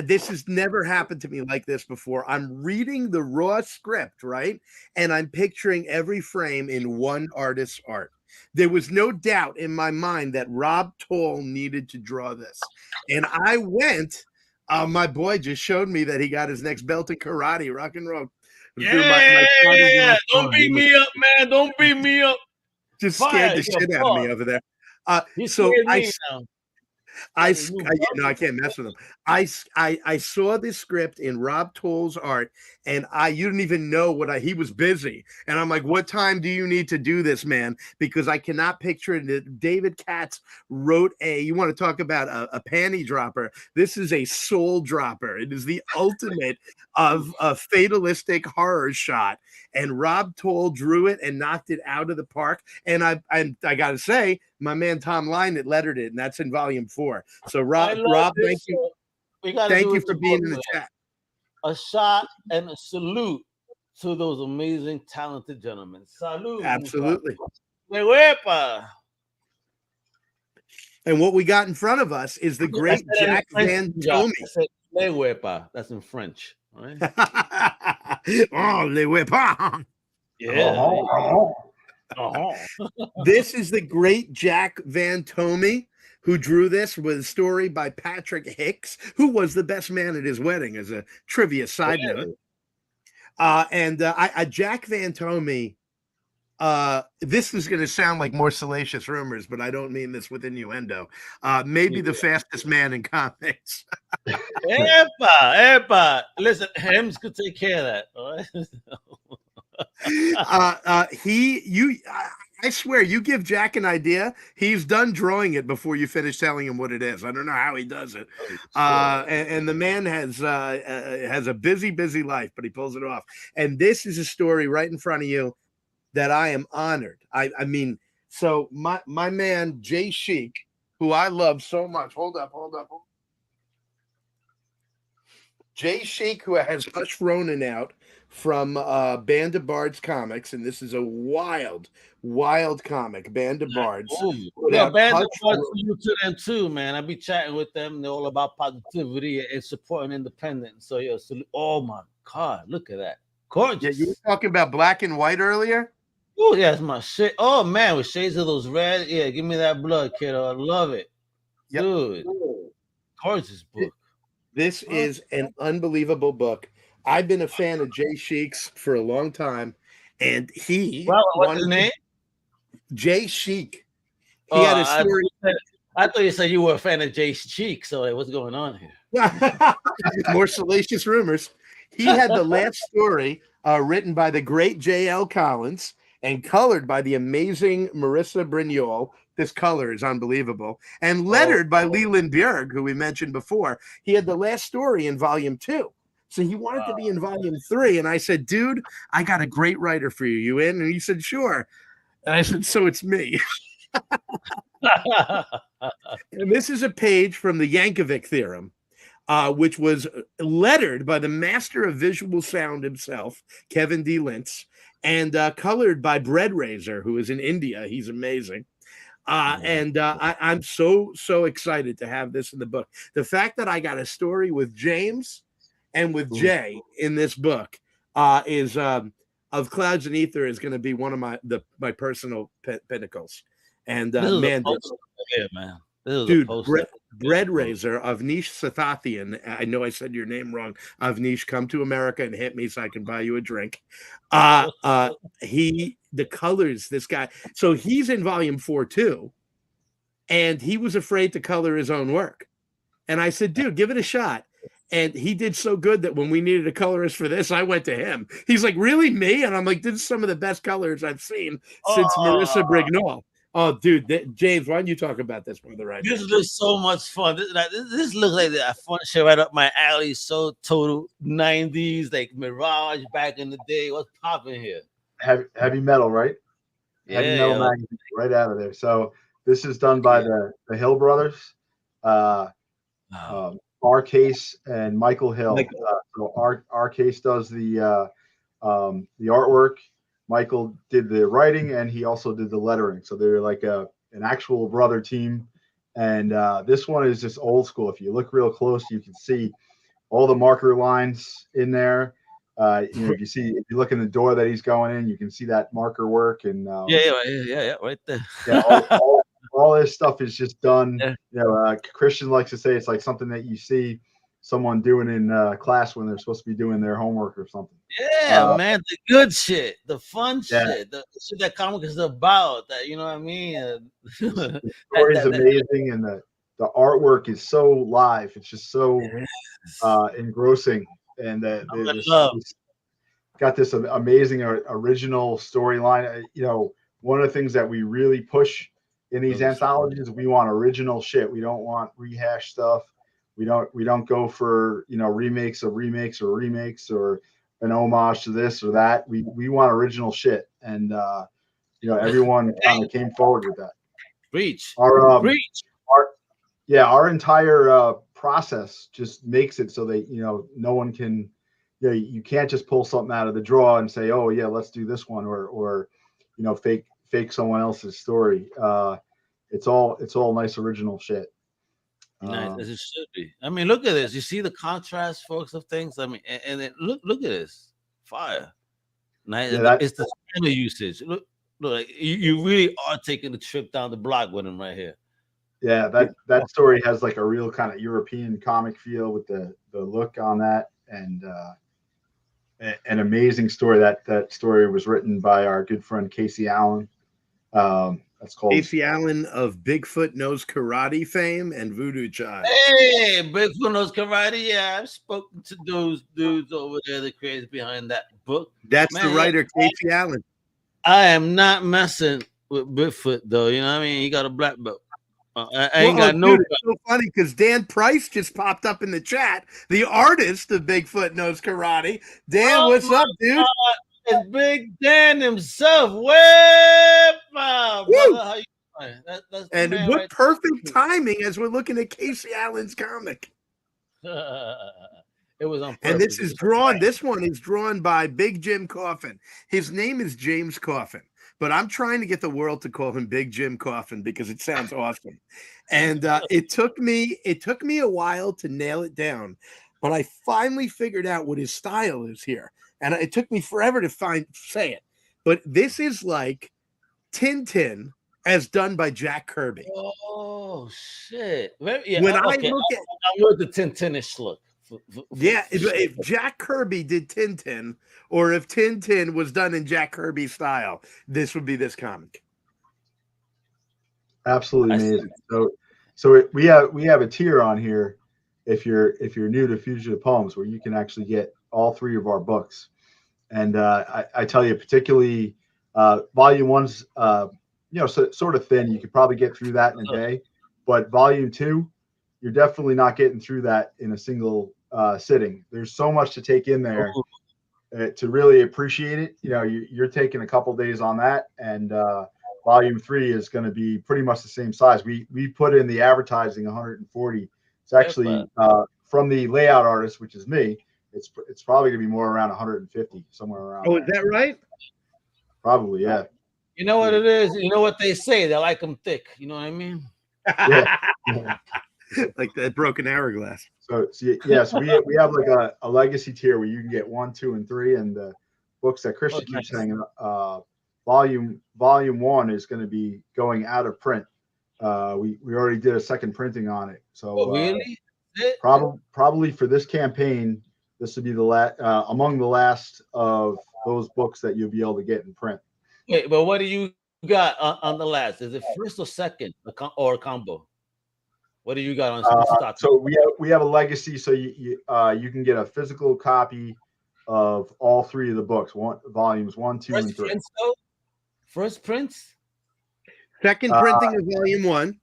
this has never happened to me like this before. I'm reading the raw script, right? And I'm picturing every frame in one artist's art. There was no doubt in my mind that Rob Toll needed to draw this. And I went, my boy just showed me that he got his next belt in karate, rock and roll. Yeah, don't beat me up, man. Don't beat me up. Just scared the shit out of me over there. So I can't mess with him. I saw this script in Rob Toll's art, and you didn't even know he was busy. And I'm like, "What time do you need to do this, man?" Because I cannot picture it. David Katz wrote you want to talk about a panty dropper. This is a soul dropper. It is the ultimate of a fatalistic horror shot. And Rob Toll drew it and knocked it out of the park. And I got to say, my man Tom Line that lettered it, and that's in Volume 4. So Rob, thank you. Thank you for being in the chat. A shot and a salute to those amazing, talented gentlemen. Salute. Absolutely. And what we got in front of us is the great Jack Van Tome. That's in French. Right? Oh, les wepa. Yeah. This is the great Jack Van Tome, who drew this with a story by Patrick Hicks, who was the best man at his wedding, as a trivia side note. And Jack Van Tome, this is going to sound like more salacious rumors, but I don't mean this with innuendo. Maybe the fastest man in comics. Epa. Listen, Hems could take care of that. All right? I swear, you give Jack an idea, he's done drawing it before you finish telling him what it is. I don't know how he does it. And the man has a busy life, but he pulls it off. And this is a story right in front of you that I am honored. I mean, so my man, Jay Sheik, who I love so much. Hold up. Jay Sheik, who has Hush Ronan out from Band of Bards Comics, and this is a wild comic, Band of Bards. Yeah, Band of Bards you to them too, man. I be chatting with them. They're all about positivity and supporting independence. So, oh my God, look at that. Gorgeous. Yeah, you were talking about black and white earlier? Oh, yeah, that's my shit. Oh, man, with shades of those red. Yeah, give me that blood, kiddo. I love it. Yep. Dude, gorgeous book. This is an unbelievable book. I've been a fan of Jay Sheik's for a long time, and what's his name? Jay Sheik. He had a story. I thought you said you were a fan of Jay Sheik. So what's going on here? More salacious rumors. He had the last story written by the great J.L. Collins and colored by the amazing Marissa Brignol. This color is unbelievable. And lettered by Leland Bjerg, who we mentioned before. He had the last story in volume 2. So he wanted to be in volume 3. And I said, dude, I got a great writer for you. You in? And he said, sure. And I said, so it's me. And this is a page from the Yankovic theorem, which was lettered by the master of visual sound himself, Kevin D. Lintz, and colored by Bread Razor, who is in India. He's amazing. I'm so excited to have this in the book. The fact that I got a story with James and with Jay in this book is of Clouds and Ether is going to be one of my personal pinnacles. And man, dude, Bread Razor, Avnish Sathathian. I know I said your name wrong. Avnish, come to America and hit me so I can buy you a drink. The colors, this guy. So he's in volume 4 too, and he was afraid to color his own work. And I said, dude, give it a shot. And he did so good that when we needed a colorist for this, I went to him. He's like, really, me? And I'm like, this is some of the best colors I've seen since Marissa Brignol. Oh, dude, James, why don't you talk about this brother right now? This looks so much fun. This looks like that fun shit right up my alley. So total 90s, like Mirage back in the day. What's popping here? Heavy metal, right? Yeah, heavy metal magazine, right out of there. So this is done by the Hill brothers, R. Case and Michael Hill. So R. Case does the artwork. Michael did the writing, and he also did the lettering. So they're like an actual brother team. And this one is just old school. If you look real close, you can see all the marker lines in there. If you look in the door that he's going in, you can see that marker work. And yeah, right there. Yeah, all this stuff is just done. Yeah. Christian likes to say it's like something that you see someone doing in class when they're supposed to be doing their homework or something. Yeah, man, the good shit, the fun shit, the shit that comic is about. That, you know what I mean? The story is amazing, and the artwork is so live. It's just so engrossing, and got this amazing original storyline. One of the things that we really push in these anthologies, we want original shit. We don't want rehash stuff. We don't go for remakes of remakes or an homage to this or that. We want original shit, and everyone kind of came forward with that. Preach. Our entire process just makes it so that no one can. You can't just pull something out of the drawer and say, oh yeah, let's do this one, or fake someone else's story. It's all nice original shit. Nice, as it should be. I mean, look at this. You see the contrast, folks, of things. I mean, and then look at this fire. Nice. Yeah, it's the scanner usage. Look, you really are taking the trip down the block with him right here. Yeah, that story has like a real kind of European comic feel with the look on that, and an amazing story. That story was written by our good friend Casey Allen. That's called Casey Allen of Bigfoot Knows Karate fame and Voodoo Child. Hey, Bigfoot Knows Karate. Yeah, I've spoken to those dudes over there, the creators behind that book. That's the writer, Casey Allen. I am not messing with Bigfoot, though. You know what I mean? He got a black belt. I ain't got no. Dude, it's so funny because Dan Price just popped up in the chat. The artist of Bigfoot Knows Karate. Dan, what's up, dude? God. It's Big Dan himself. Way brother. How you doing? And what right perfect timing as we're looking at Casey Allen's comic. It was on purpose. And this is drawn. This one is drawn by Big Jim Coffin. His name is James Coffin, but I'm trying to get the world to call him Big Jim Coffin because it sounds awesome. And it took me a while to nail it down, but I finally figured out what his style is here. And it took me forever to say it. But this is like Tintin as done by Jack Kirby. Oh, shit. Yeah, when I look at I want the Tintinish look. Yeah, if Jack Kirby did Tintin, or if Tintin was done in Jack Kirby style, this would be this comic. Absolutely amazing. So we have a tier on here if you're new to Fugitive Poems where you can actually get all 3 of our books. And I tell you, particularly volume 1's sort of thin. You could probably get through that in a day, but volume 2, you're definitely not getting through that in a single sitting. There's so much to take in there to really appreciate it. You know, you're taking a couple days on that, and volume 3 is going to be pretty much the same size. We put in the advertising 140. It's actually from the layout artist, which is me. It's probably going to be more around 150, somewhere around. Oh, is that right? Probably, yeah. You know what it is? You know what they say? They like them thick. You know what I mean? Yeah. Like that broken hourglass. So we have like a legacy tier where you can get 1, 2, and 3, and the books that Christian keeps saying. Volume 1 is going to be going out of print. We already did a second printing on it. So really, probably for this campaign, this would be the among the last of those books that you'll be able to get in print. Wait, but what do you got on the last? Is it first or second, or a combo? What do you got on stock? So we have a legacy, so you can get a physical copy of all 3 of the books, volumes 1, 2, and 3. First prints? Second printing of volume 1.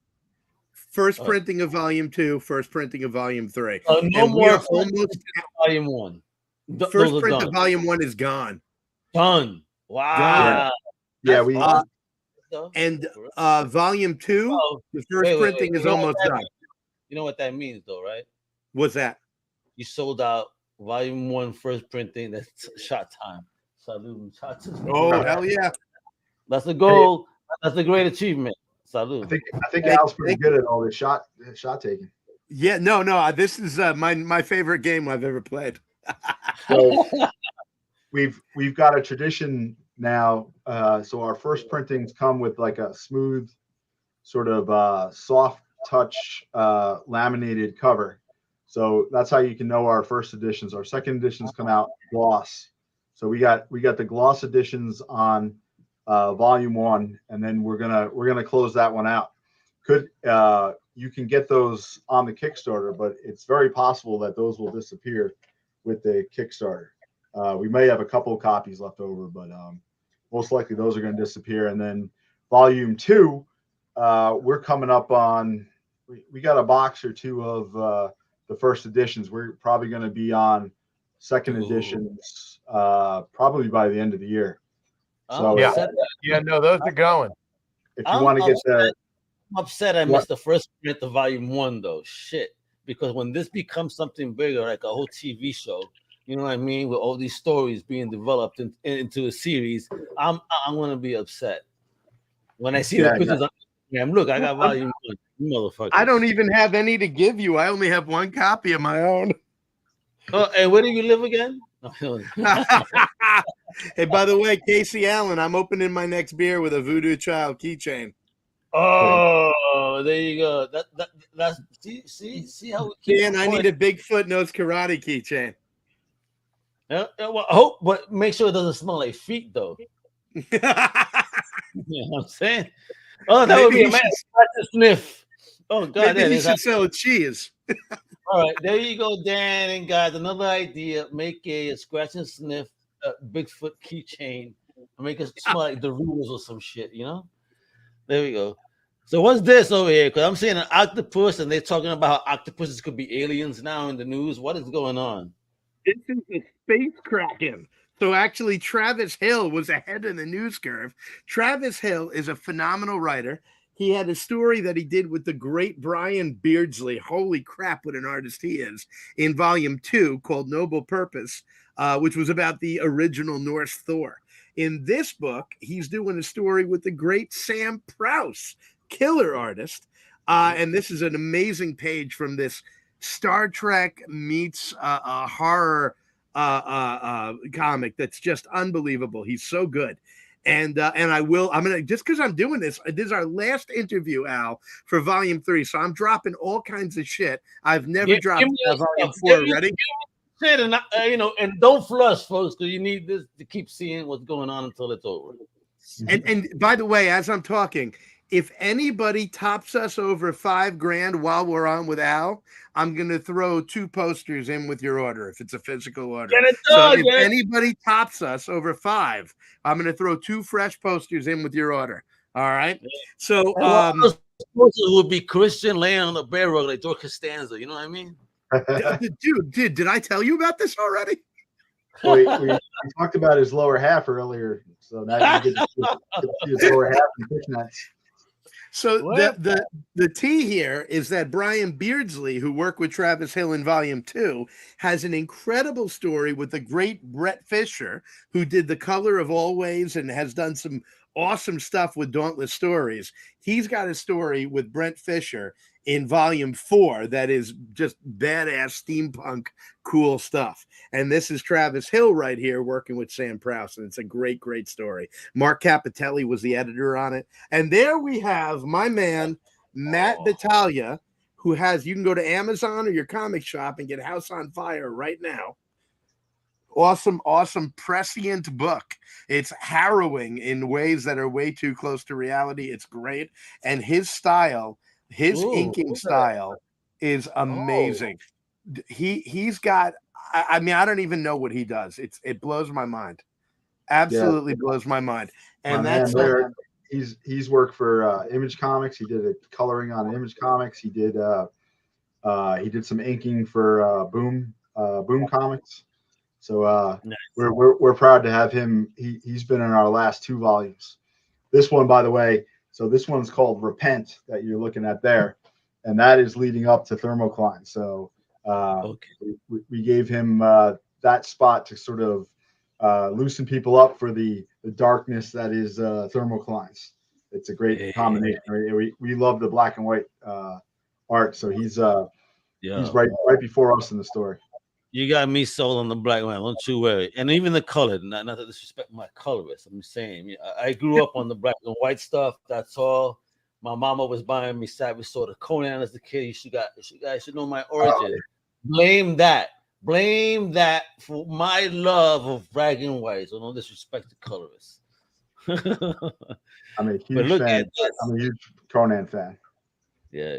First printing of volume 2. First printing of volume 3. No more almost volume 1. First print of volume 1 is gone. Done. Wow. Gone. Yeah, we. And volume 2, the first printing is almost done. You know what that means, though, right? What's that? You sold out volume 1 first printing. That's shot time. Salute. Oh, hell yeah. That's the goal. That's a great achievement. Salute. I think Al's pretty good at all this shot taking. Yeah, no. This is my favorite game I've ever played. So we've got a tradition now. So our first printings come with like a smooth, sort of soft touch laminated cover. So that's how you can know our first editions. Our second editions come out gloss. So we got the gloss editions on volume 1, and then we're gonna close that one out. You can get those on the Kickstarter, but it's very possible that those will disappear with the Kickstarter. We may have a couple of copies left over, but most likely those are going to disappear. And then volume 2, we're coming up on. We got a box or 2 of the first editions. We're probably going to be on second editions probably by the end of the year. So no, those are going. If you want to get the, I'm upset I missed the first print of volume 1 though. Shit, because when this becomes something bigger, like a whole TV show, you know what I mean, with all these stories being developed into a series, I'm gonna be upset when I see the pictures on Instagram. Look, I got volume 1. You motherfucker. I don't even have any to give you. I only have 1 copy of my own. Oh, and where do you live again? Hey, by the way, Casey Allen, I'm opening my next beer with a Voodoo Child keychain. Oh, there you go. That's see how we keep. I need a Bigfoot Knows Karate keychain. Well, I hope, but make sure it doesn't smell like feet, though. You know what I'm saying? Oh, that would be a man sniff. Oh God, maybe he should sell cheese. All right, there you go, Dan and guys. Another idea: make a scratch and sniff Bigfoot keychain, and make it smell like Doritos or some shit. You know? There we go. So what's this over here? Because I'm seeing an octopus, and they're talking about how octopuses could be aliens now in the news. What is going on? This is a space kraken. So actually, Travis Hill was ahead of the news curve. Travis Hill is a phenomenal writer. He had a story that he did with the great Brian Beardsley. Holy crap, what an artist he is. In volume 2 called Noble Purpose, which was about the original Norse Thor. In this book, he's doing a story with the great Sam Prouse, killer artist. And this is an amazing page from this Star Trek meets a horror comic that's just unbelievable. He's so good. I'm gonna, just because I'm doing this is our last interview, Al, for volume 3. So I'm dropping all kinds of shit I've never dropped volume 4. Ready? And and don't flush, folks, because you need this to keep seeing what's going on until it's over. And by the way, as I'm talking, if anybody tops us over $5,000 while we're on with Al, I'm going to throw 2 posters in with your order if it's a physical order. If anybody tops us over 5, I'm going to throw 2 fresh posters in with your order. All right. So those posters would be Christian laying on the bear rug like George Costanza. You know what I mean? Dude, did I tell you about this already? We talked about his lower half earlier, so now you get to see his lower half and fishnets. So the tea here is that Brian Beardsley, who worked with Travis Hill in volume 2, has an incredible story with the great Brett Fisher, who did The Color of Always and has done some awesome stuff with Dauntless Stories. He's got a story with Brent Fisher in volume 4 that is just badass steampunk cool stuff. And this is Travis Hill right here working with Sam Prouse, and it's a great, great story. Mark Capitelli was the editor on it. And there we have my man, Matt Battaglia, who has, you can go to Amazon or your comic shop and get House on Fire right now. Awesome, prescient book. It's harrowing in ways that are way too close to reality. It's great. And his style, inking style is amazing. He's got, I mean, I don't even know what he does. It blows my mind. Absolutely blows my mind. And that's he's worked for Image Comics. He did a coloring on Image Comics. He did some inking for Boom Comics. So nice. we're proud to have him. He's been in our last 2 volumes. This one, by the way, so this one's called Repent that you're looking at there, and that is leading up to Thermocline. So we gave him that spot to sort of loosen people up for the darkness that is Thermoclines. It's a great combination. Right? We love the black and white art, so he's right before us in the story. You got me sold on the black one. Don't you worry. And even the color, not to disrespect my colorist. I'm saying, I grew up on the black and white stuff. That's all. My mama was buying me Savage Sword of Conan as a kid. You guys should know my origin. Blame that for my love of black and white. So don't disrespect the colorist. I'm a huge fan. I'm a huge Conan fan. Yeah.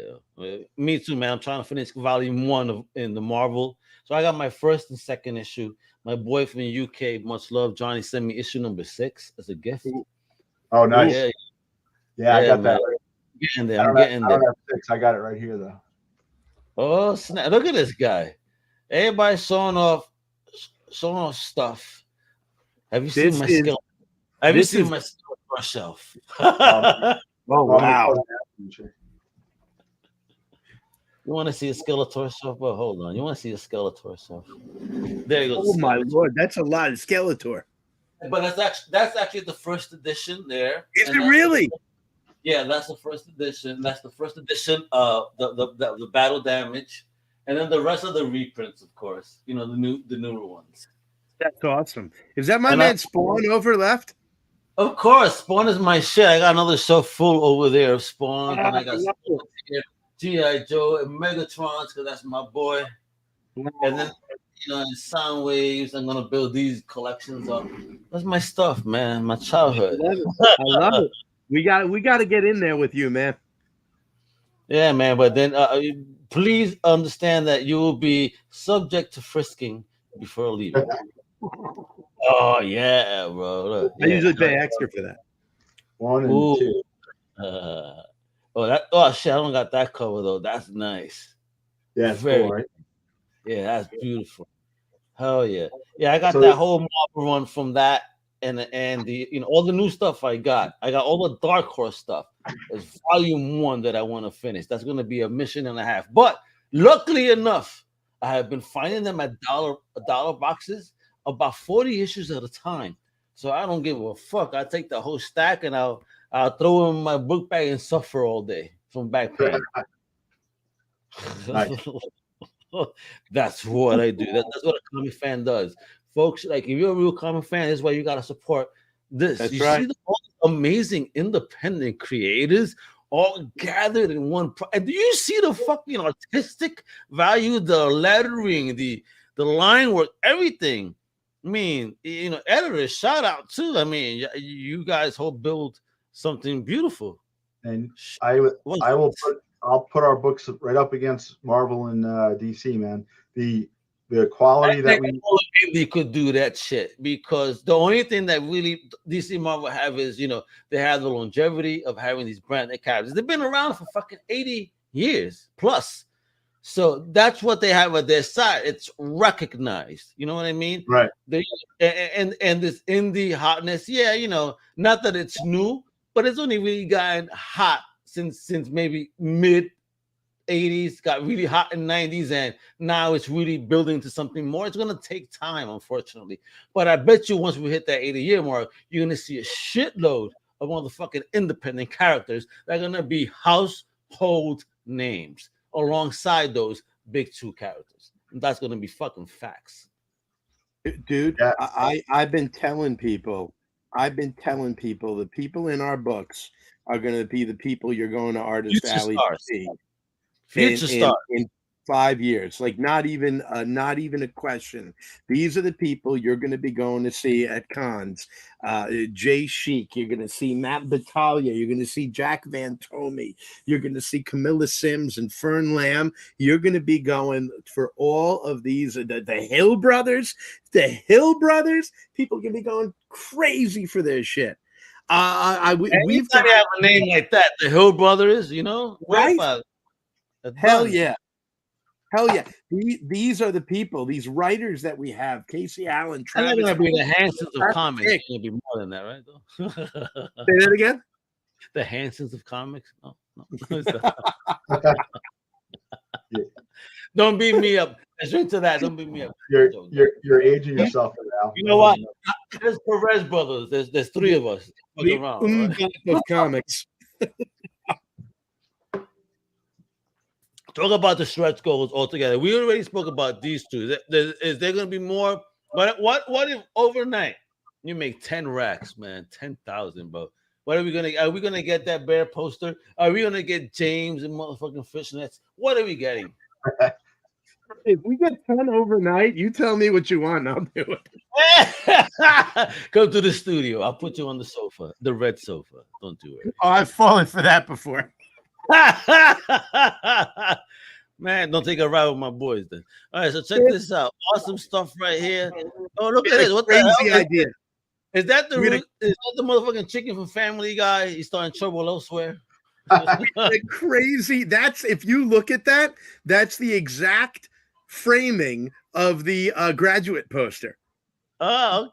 Me too, man. I'm trying to finish volume 1 in the Marvel. So I got my first and second issue. My boy from the UK, much love, Johnny, sent me issue number 6 as a gift. Oh, nice. Yeah, I got that. I'm getting there. I don't have 6. I got it right here, though. Oh, snap. Look at this guy. Everybody showing off stuff. Have you seen my skill? Have you seen my Skeletor shelf? Oh, wow. You want to see a Skeletor shelf? Well, hold on. You want to see a Skeletor shelf? There you go. Oh my lord, that's a lot of Skeletor. But that's actually the first edition there. Is it really? That's the first edition. That's the first edition of the battle damage, and then the rest of the reprints, of course. The newer ones. That's awesome. Is that my man Spawn over left? Of course, Spawn is my shit. I got another shelf full over there of Spawn, and I got G.I. Joe and Megatrons because that's my boy. And then in sound waves. I'm gonna build these collections up. That's my stuff, man. My childhood. I love it. We got to get in there with you, man. Yeah, man. But then please understand that you will be subject to frisking before leaving. Oh yeah, bro. Look, I usually pay extra for that. 1 and Ooh. 2. Shit, I don't got that cover though. That's nice. Yeah, it's Very cool, right? Yeah, that's beautiful. Hell yeah. Yeah, I got So- that whole Marvel run from that and the all the new stuff I got. I got all the Dark Horse stuff. It's volume 1 that I want to finish. That's gonna be a mission and a half. But luckily enough, I have been finding them at dollar boxes about 40 issues at a time. So I don't give a fuck. I take the whole stack and I'll throw in my book bag and suffer all day from back pain. Nice. That's what I do. That's what a comic fan does, folks. Like, if you're a real comic fan, this is why you gotta support this. That's you right. see all the amazing independent creators all gathered in one. And do you see the fucking artistic value, the lettering, the line work, everything? I mean, editors, shout out too. I mean, you guys help build something beautiful. And I'll put our books right up against Marvel and DC, man. The quality that we only could do that shit, because the only thing that really DC Marvel have is they have the longevity of having these branded characters. They've been around for fucking 80 years plus. So that's what they have at their side. It's recognized. You know what I mean? Right. And this indie hotness, not that it's new, but it's only really gotten hot since maybe mid 80s, got really hot in 90s, and now it's really building to something more. It's gonna take time, unfortunately. But I bet you once we hit that 80-year mark, you're gonna see a shitload of motherfucking independent characters that are gonna be household names alongside those big 2 characters. And that's gonna be fucking facts. Dude, Yeah. I've been telling people the people in our books are going to be the people you're going to Artist Future Alley stars. to see Future stars. in 5 years. Like, not even a question. These are the people you're going to be going to see at cons. Jay Sheik, you're going to see Matt Battaglia, you're going to see Jack Van Tome, you're going to see Camilla Sims and Fern Lamb. You're going to be going for all of these, the Hill Brothers. People are going to be going crazy for their shit. We've got have a name like that, the Hill Brothers, right? Hell yeah. These are the people, these writers that we have. Casey Allen, I'm not Travis. gonna be the Hansons of That's comics. sick. It's gonna be more than that, right? Though. Say that again. The Hansons of comics. No. Don't beat me up. Straight to that. Don't beat me up. You're aging yourself now. You know what? There's Perez brothers. There's 3 of us. Around, right? Of comics. Talk about the stretch goals altogether. We already spoke about these 2. Is there going to be more? But what if overnight you make 10 racks, man, 10,000, bro? What are we gonna get that bear poster? Are we gonna get James and motherfucking fishnets? What are we getting? If we get 10 overnight, you tell me what you want, and I'll do it. Come to the studio. I'll put you on the sofa, the red sofa. Don't do it. Oh, I've fallen for that before. Man, don't take a ride with my boys then. All right, so check this out. Awesome stuff right here. Oh, look at this. What the hell? Crazy idea. Is that the motherfucking chicken from Family Guy? He's starting trouble elsewhere. Crazy. That's, if you look at that, that's the exact framing of the graduate poster. Oh,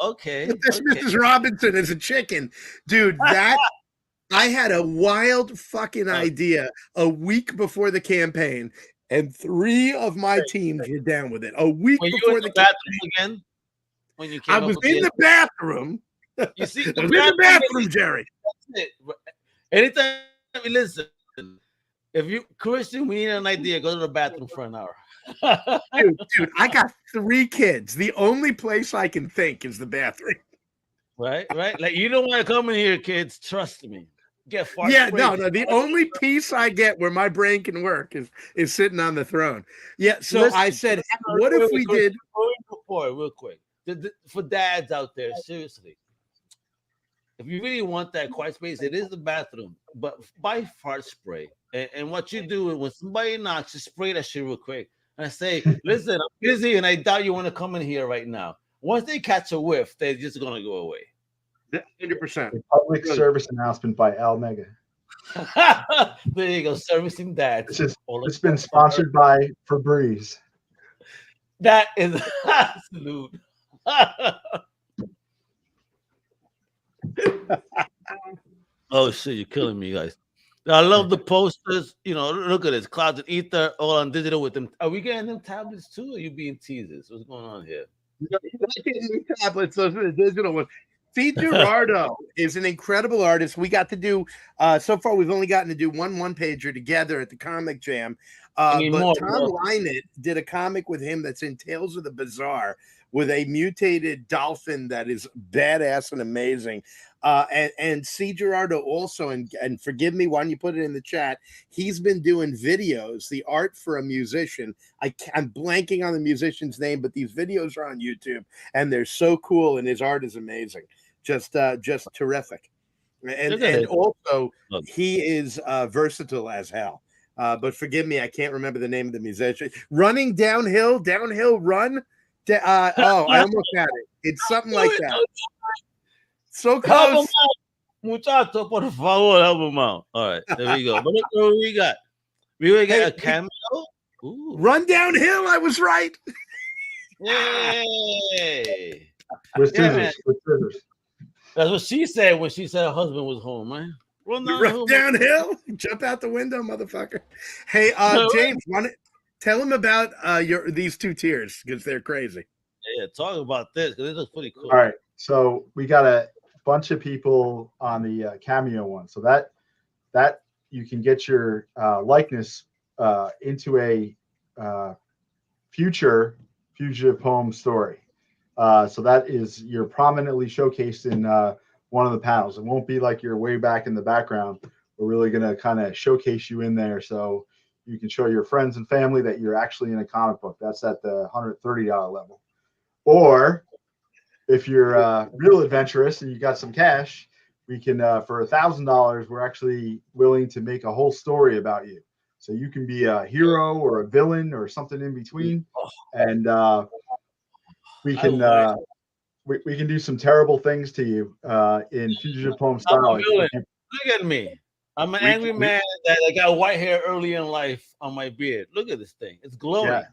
okay. That's Mrs. Robinson as a chicken. Dude, that I had a wild fucking idea a week before the campaign, and 3 of my teams were down with it. A week before the bathroom again. When you came I was in the bathroom. You see, I was in the bathroom, Jerry. That's it. Anytime you listen, if you Christian, we need an idea. Go to the bathroom for an hour. Dude, I got 3 kids. The only place I can think is the bathroom. Right. Like, you don't want to come in here, kids. Trust me. get fart Yeah, spray. no. The only piece I get where my brain can work is sitting on the throne. Yeah. So Listen, I said, what if we did? Real quick, for dads out there, seriously, if you really want that quiet space, it is the bathroom, but buy fart spray. And what you do is when somebody knocks, you spray that shit real quick. And I say, listen, I'm busy and I doubt you want to come in here right now. Once they catch a whiff, they're just going to go away. 100%. Public service announcement by Al Mega. There you go, servicing dads. It's been sponsored by Febreze. That is absolute. Oh shit, you're killing me, guys. I love the posters. You know, look at this. Closet Ether, all on digital with them. Are we getting them tablets too? Or are you being teasers? What's going on here? Tablets, those are the digital ones. C. Gerardo is an incredible artist. We got to do so far. We've only gotten to do one pager together at the Comic Jam. But Tom Lynett did a comic with him that's in Tales of the Bizarre with a mutated dolphin that is badass and amazing. And C. Gerardo also, and forgive me when you put it in the chat, he's been doing videos, the art for a musician. I'm blanking on the musician's name, but these videos are on YouTube and they're so cool and his art is amazing. Just terrific. And also he is versatile as hell. But forgive me, I can't remember the name of the musician. Running downhill run. I almost had it. It's something like that. So close. Muchacho, por favor, help him out. All right, there we go. But look what we got. We got a cameo. Ooh. Run downhill. I was right. Yay. With scissors. That's what she said when she said her husband was home, man. Run downhill. Jump out the window, motherfucker. Hey, James, tell him about these two tiers because they're crazy. Yeah, talk about this because it looks pretty cool. All right, so we got a bunch of people on the cameo one, so that you can get your likeness into a future Fugitive Poem story. So that is you're prominently showcased in one of the panels. It won't be like you're way back in the background. We're really going to kind of showcase you in there so you can show your friends and family that you're actually in a comic book. That's at the $130 level. Or if you're real adventurous and you got some cash, we can, for $1,000, we're actually willing to make a whole story about you. So you can be a hero or a villain or something in between. And we can we can do some terrible things to you in Fugitive Poem style. Look at me. I'm an angry man that got white hair early in life on my beard. Look at this thing. It's glowing. Yeah.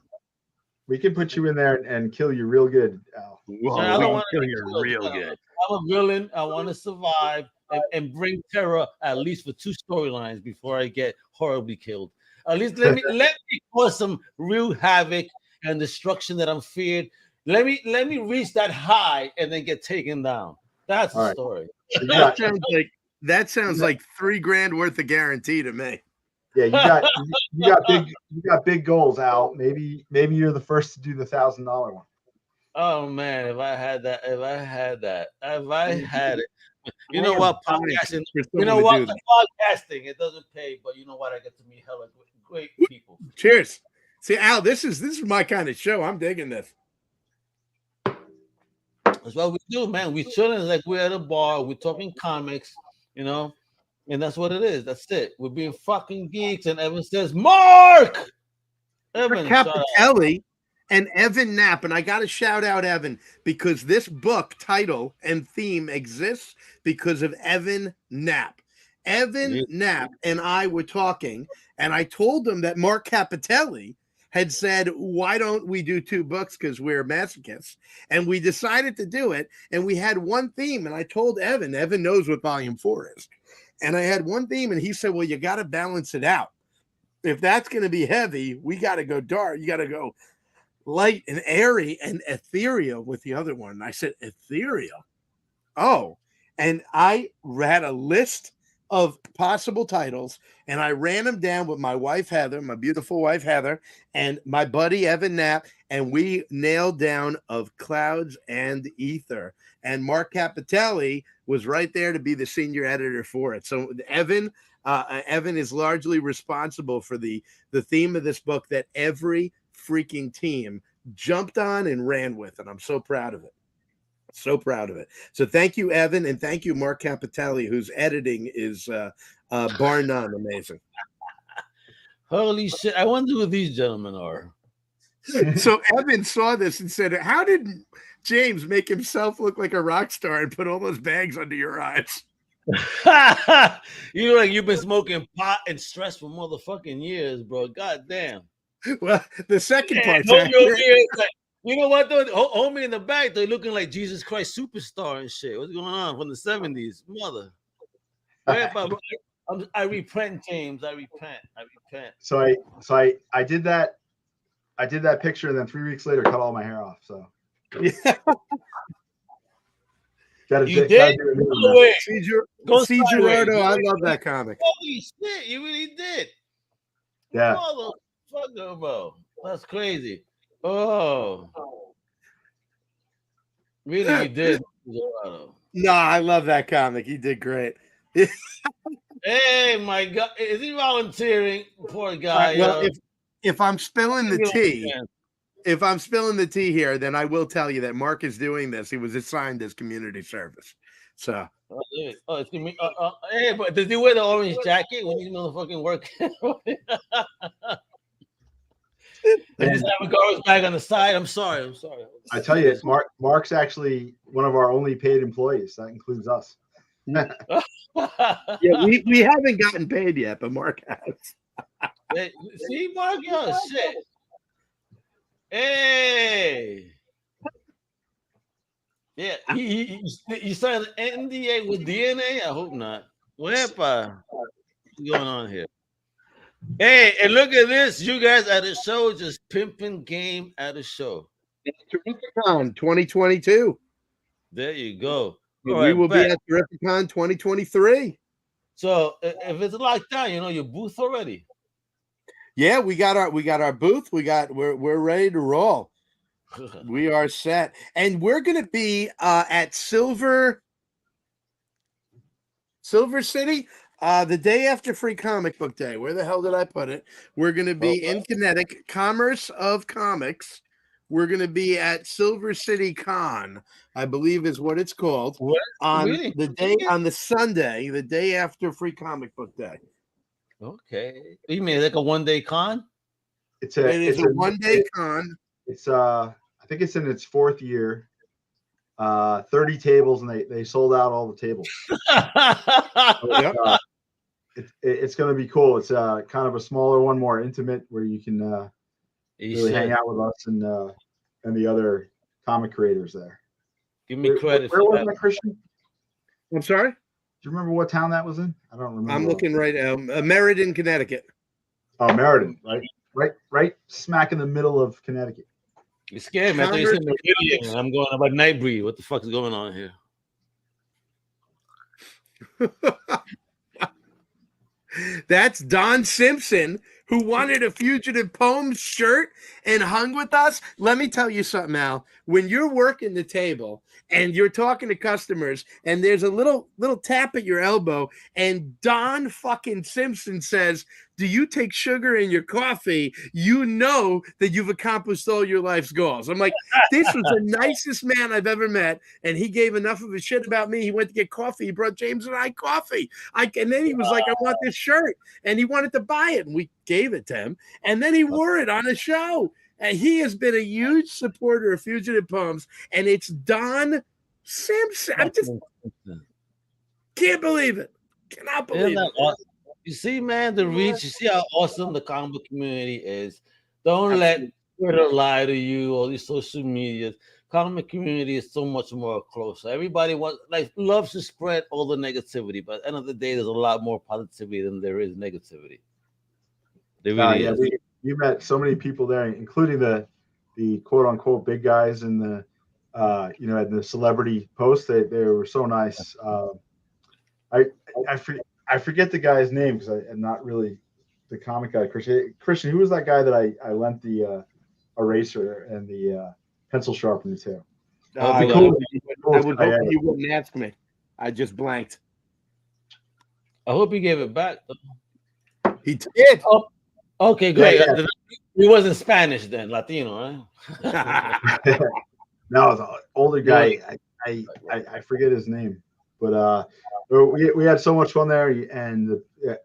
We can put you in there and kill you real good, Al. I don't want to kill you real good. I'm a villain. I want to survive and bring terror at least for 2 storylines before I get horribly killed. At least let me cause some real havoc and destruction that I'm feared. Let me reach that high and then get taken down. That's the story. That sounds like $3,000 worth of guarantee to me. Yeah, you got big goals, Al. Maybe you're the first to do the $1,000 one. Oh man, if I had it. You know what? Podcasting. You know what? The podcasting, it doesn't pay, but you know what? I get to meet hella great people. Cheers. See, Al, this is my kind of show. I'm digging this. That's what we do, man. We chilling like we're at a bar. We're talking comics, you know, and that's what it is. That's it. We're being fucking geeks. And Evan says, Mark! Evan Capitelli and Evan Knapp. And I got to shout out Evan because this book title and theme exists because of Evan Knapp. Evan Knapp and I were talking, and I told him that Mark Capitelli had said, why don't we do 2 books because we're masochists? And we decided to do it, and we had one theme, and I told Evan knows what volume 4 is. And I had one theme, and he said, well, you got to balance it out. If that's going to be heavy, we got to go dark. You got to go light and airy and ethereal with the other one. And I said, ethereal? Oh. And I had a list of possible titles, and I ran them down with my wife Heather, my beautiful wife Heather, and my buddy Evan Knapp, and we nailed down Of Clouds and Ether. And Mark Capitelli was right there to be the senior editor for it. So Evan is largely responsible for the theme of this book that every freaking team jumped on and ran with, and I'm so proud of it. So proud of it. So thank you, Evan, and thank you, Mark Capitelli, whose editing is bar none amazing. Holy shit! I wonder who these gentlemen are. So Evan saw this and said, "How did James make himself look like a rock star and put all those bags under your eyes?" You know, like you've been smoking pot and stress for motherfucking years, bro. God damn. Well, the second part. You know what though? Homie in the back, they're looking like Jesus Christ Superstar and shit. What's going on from the 70s, mother? I repent, James. I repent. So I did that. I did that picture, and then 3 weeks later, cut all my hair off. So Yeah. You did? See Gerardo, I love that comic. Holy shit, you really did. Yeah. Motherfucker, bro. That's crazy. Oh. Really, you did. Gerardo. No, I love that comic. He did great. Hey, my God. Is he volunteering? Poor guy. Well, if I'm spilling the tea, if I'm spilling the tea here, then I will tell you that Mark is doing this. He was assigned as community service. So. It's gonna be, hey, but does he wear the orange jacket when he's motherfucking working? I just have a garbage bag on the side. I'm sorry. I tell you, Mark's actually one of our only paid employees. That includes us. Yeah, we haven't gotten paid yet, but Mark has. Hey, see, Mark, shit. Hey. Yeah, you signed an NDA with DNA? I hope not. What's going on here? Hey, and look at this. You guys at the show just pimping game at the show. Terrificon 2022. There you go. We will be at Terrificon 2023. So if it's locked down, you know your booth already. Yeah, we got our booth. We're ready to roll. We are set, and we're going to be at Silver City the day after Free Comic Book Day. Where the hell did I put it? We're going to be in Connecticut, Commerce of Comics. We're going to be at Silver City Con, I believe is what it's called, on the Sunday, the day after Free Comic Book Day. Okay, you mean like a one-day con? It is a one-day con. It's I think it's in its 4th year. 30 tables, and they sold out all the tables. It's going to be cool. It's kind of a smaller one, more intimate, where you can really hang out with us and the other comic creators there. Give me credit. Where was that, Christian? I'm sorry? Do you remember what town that was in? I don't remember. I'm looking right now. Meriden, Connecticut. Oh, Meriden, right smack in the middle of Connecticut. You scared me. I thought you said Meridian. I'm going about Nightbreed. What the fuck is going on here? That's Don Simpson, who wanted a Fugitive Poems shirt and hung with us. Let me tell you something, Al. When you're working the table and you're talking to customers and there's a little tap at your elbow and Don fucking Simpson says, "Do you take sugar in your coffee?" You know that you've accomplished all your life's goals. I'm like, this was the nicest man I've ever met, and he gave enough of a shit about me. He went to get coffee. He brought James and I coffee. And then he was like, "I want this shirt," and he wanted to buy it, and we gave it to him. And then he wore it on a show. And he has been a huge supporter of Fugitive Poems, and it's Don Simpson. I just can't believe it. Cannot believe it. Awesome? You see, man, the reach. You see how awesome the comic book community is. Don't let Twitter lie to you or these social medias. Comic community is so much more closer. Everybody loves to spread all the negativity, but at the end of the day, there's a lot more positivity than there is negativity. There really is. We met so many people there, including the quote unquote big guys and the and the celebrity posts. They were so nice. I I forget the guy's name because I'm not really the comic guy. Christian, who was that guy that I lent the eraser and the pencil sharpener to? I would hope you wouldn't ask me. I just blanked. I hope he gave it back. He did. Oh, okay, great. Yeah. He wasn't Spanish then, Latino, right? No, the older guy. I forget his name, but we had so much fun there, and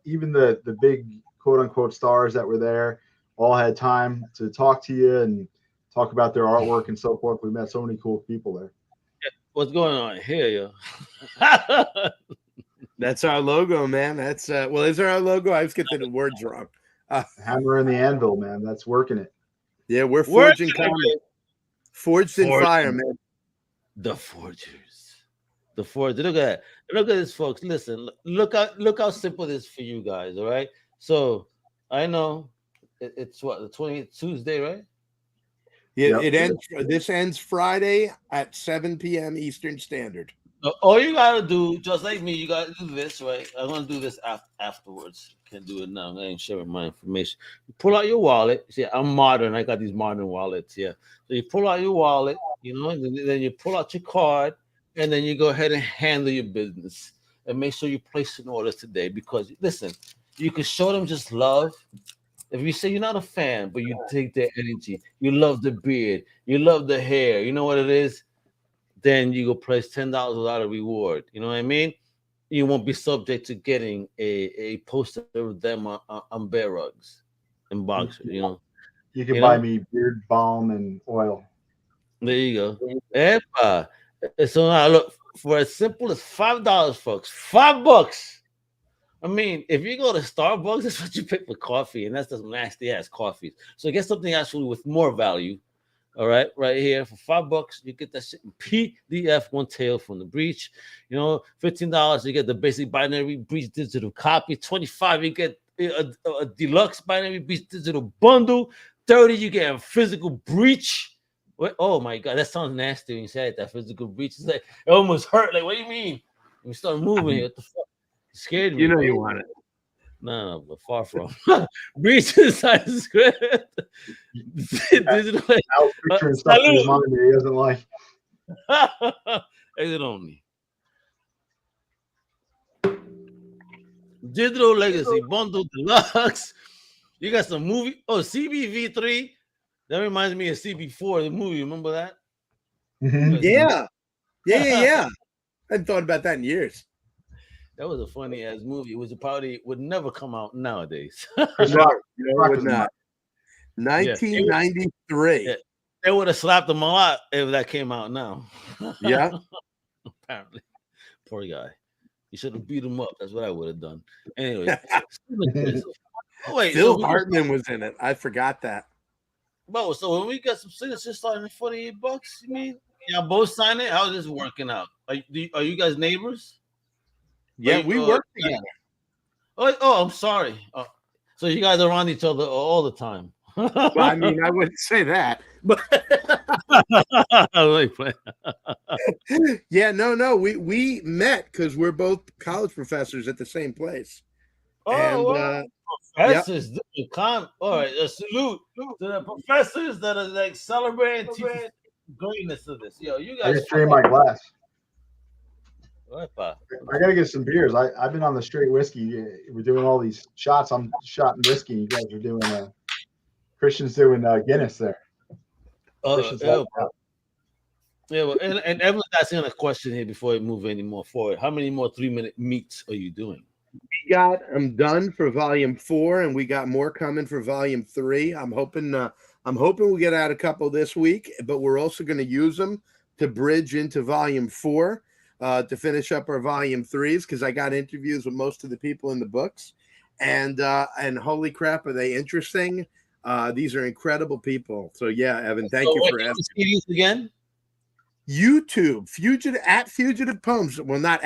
even the big quote unquote stars that were there all had time to talk to you and talk about their artwork and so forth. We met so many cool people there. What's going on here, yo? That's our logo, man. That's is there our logo? I always get the words wrong. Hammer and the anvil, man. That's working it. Yeah, we're forging comic. Forged in fire, man. The forgers. The forgers. Look at this, folks. Listen, look how simple this is for you guys, all right? So I know it's what, the 20th Tuesday, right? Yeah, yep. This ends Friday at 7 p.m. Eastern Standard. All you gotta do, just like me, you gotta do this, right? I'm gonna do this afterwards. Can't do it now. I ain't sharing my information. You pull out your wallet. See, I'm modern. I got these modern wallets. Yeah. So you pull out your wallet, and then you pull out your card, and then you go ahead and handle your business and make sure you place an order today. Because listen, you can show them just love. If you say you're not a fan, but you take their energy, you love the beard, you love the hair, you know what it is. Then you go place $10 without a reward. You know what I mean? You won't be subject to getting a poster of them on bear rugs and boxers. You can buy me beard balm and oil. There you go. Epa. So now look, for as simple as $5, folks, $5. I mean, if you go to Starbucks, that's what you pay for coffee, and that's just nasty ass coffees. So get something actually with more value. All right, right here for $5, you get that shit in PDF, one tail from the breach. $15, you get the basic binary breach digital copy. $25, you get a deluxe binary breach digital bundle. $30, you get a physical breach. Oh my god, that sounds nasty when you say it, that physical breach. It's like it almost hurt. Like, what do you mean? When you start moving here, what the fuck? You scared me. You want it. No, but far from. Breach inside the script. Digital. Al's picturing stuff in his mind that he doesn't like. Exit only. Digital Legacy Bundle Deluxe. You got some movie. Oh, CBV3. That reminds me of CB4, the movie. Remember that? Mm-hmm. Yeah. I hadn't thought about that in years. That was a funny ass movie. It was would never come out nowadays. No, it would not. 1993. Yeah. They would have slapped him a lot if that came out now. Yeah. Apparently. Poor guy. You should have beat him up. That's what I would have done. Anyway. Bill Hartman was in it. I forgot that. Bro, so when we got some signatures starting at $48, you mean? Y'all both sign it? How's this working out? Are you guys neighbors? Yeah, we work together. Oh, I'm sorry. So you guys are on each other all the time. Well, I mean, I wouldn't say that, but yeah, no. We met because we're both college professors at the same place. Professors, all right. A salute to the professors that are like celebrating the greatness of this. Yo, you guys. I just drained my glass. I gotta get some beers. I've been on the straight whiskey. We're doing all these shots. I'm shotting whiskey. You guys are doing Christian's doing Guinness there. Well, and everyone's asking a question here before we move any more forward. How many more 3-minute meets are you doing? I'm done for volume 4, and we got more coming for volume 3. I'm hoping we'll get out a couple this week, but we're also going to use them to bridge into volume 4. To finish up our volume 3s, because I got interviews with most of the people in the books, and holy crap, are they interesting? These are incredible people. So yeah, Evan, thank you for asking. Again, YouTube Fugitive Poems. Well, not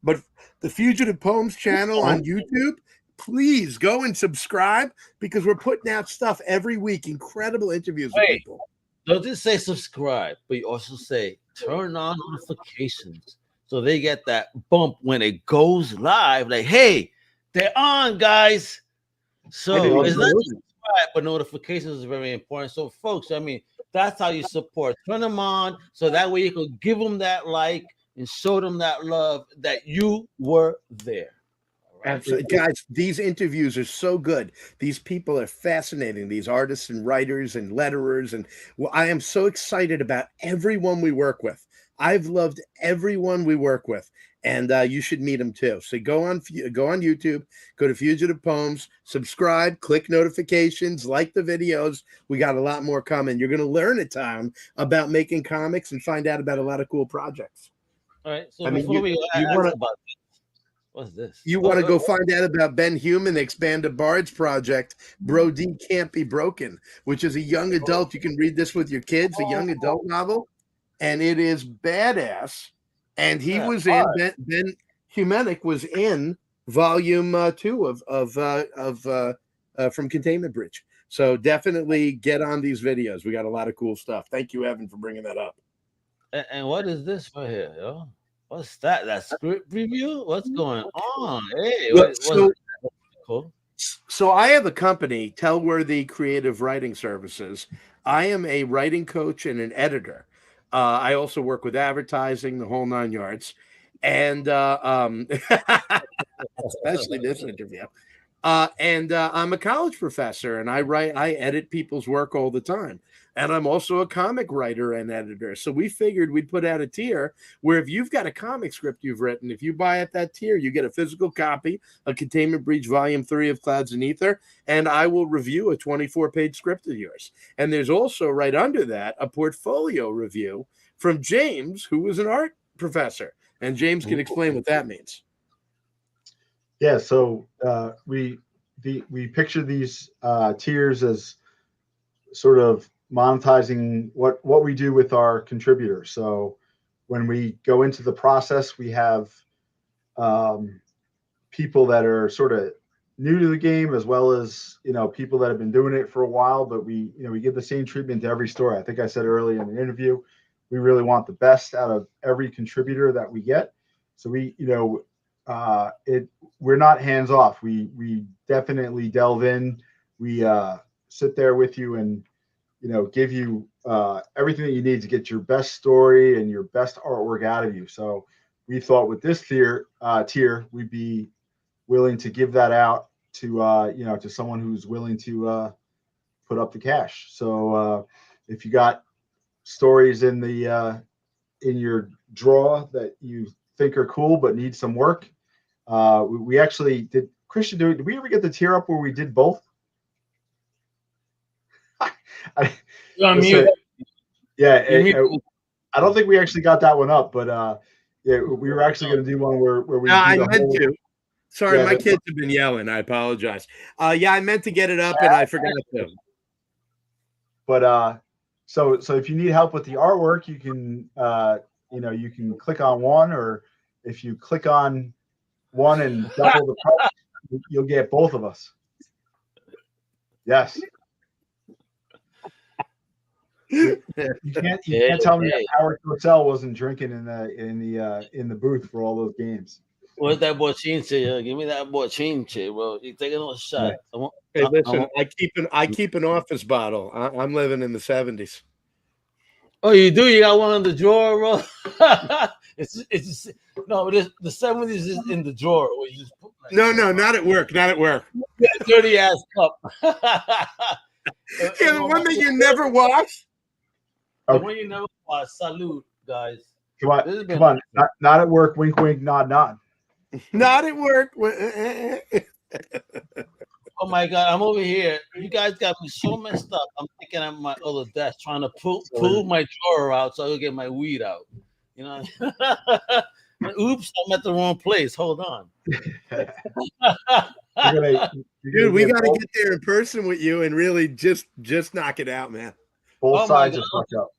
but the Fugitive Poems channel on YouTube. Please go and subscribe because we're putting out stuff every week. Incredible interviews with people. Don't just say subscribe, but you also say turn on notifications. So they get that bump when it goes live. Like, hey, They're on, guys. So it's not Absolutely. just subscribe, but notifications is very important. So, folks, I mean, that's how you support. Turn them on so that way you can give them that like and show them that love that you were there. All right? Absolutely. Guys, these interviews are so good. These people are fascinating, these artists and writers and letterers. And well, I am so excited about everyone we work with. I've loved everyone we work with, and you should meet them too. So go on YouTube, go to Fugitive Poems, subscribe, click notifications, like the videos. We got a lot more coming. You're going to learn a ton about making comics and find out about a lot of cool projects. All right. So I mean, before we ask wanna- about this, what's this? You want to go find out about Ben Human, Expand a Bards project, Bro D Can't Be Broken, which is a young adult. You can read this with your kids, a young adult novel, and it is badass. And he was in, Ben Humanic was in volume 2 of From Containment Bridge. So definitely get on these videos. We got a lot of cool stuff. Thank you, Evan, for bringing that up. And what is this right here, yo? What's that? That script review? What's going on? Hey, cool. So I have a company, Tellworthy Creative Writing Services. I am a writing coach and an editor. I also work with advertising, the whole 9 yards, and especially this interview. And I'm a college professor, and I edit people's work all the time. And I'm also a comic writer and editor. So we figured we'd put out a tier where if you've got a comic script you've written, if you buy at that tier, you get a physical copy of Containment Breach Volume 3 of Clouds and Ether, and I will review a 24-page script of yours. And there's also right under that a portfolio review from James, who was an art professor. And James can explain what that means. Yeah, so we picture these tiers as sort of monetizing what we do with our contributors. So when we go into the process, we have people that are sort of new to the game, as well as people that have been doing it for a while. But we give the same treatment to every story. I think I said earlier in the interview, we really want the best out of every contributor that we get. So we're not hands off. We definitely delve in. We sit there with you and give you everything that you need to get your best story and your best artwork out of you. So we thought with this tier, we'd be willing to give that out to to someone who's willing to put up the cash. So if you got stories in your drawer that you think are cool but need some work, we actually did. Christian, did we ever get the tier up where we did both? I don't think we actually got that one up, but we were actually going to do one where we. No, I meant to. Sorry, my kids have been yelling. I apologize. I meant to get it up and I forgot to. But so if you need help with the artwork, you can you can click on one, or if you click on one and double the price, you'll get both of us. Yes. You can't tell me that Howard Cosell wasn't drinking in the booth for all those games. What's that bochinche? Give me that bochinche, bro. You take another shot. Yeah. Hey, listen, I keep an office bottle. I'm living in the 70s. Oh, you do? You got one in the drawer, bro? The 70s is in the drawer. Where you just put no, not at work. Not at work. Dirty ass cup. The one that you never wash. The one you never wash. Salute, guys. Come on. Not at work. Wink, wink, nod, nod. Not at work. Oh my God, I'm over here. You guys got me so messed up. I'm thinking at my other desk trying to pull my drawer out so I can get my weed out. Oops, I'm at the wrong place. Hold on. Dude, we got to get there in person with you and really just knock it out, man. Both sides are fucked up.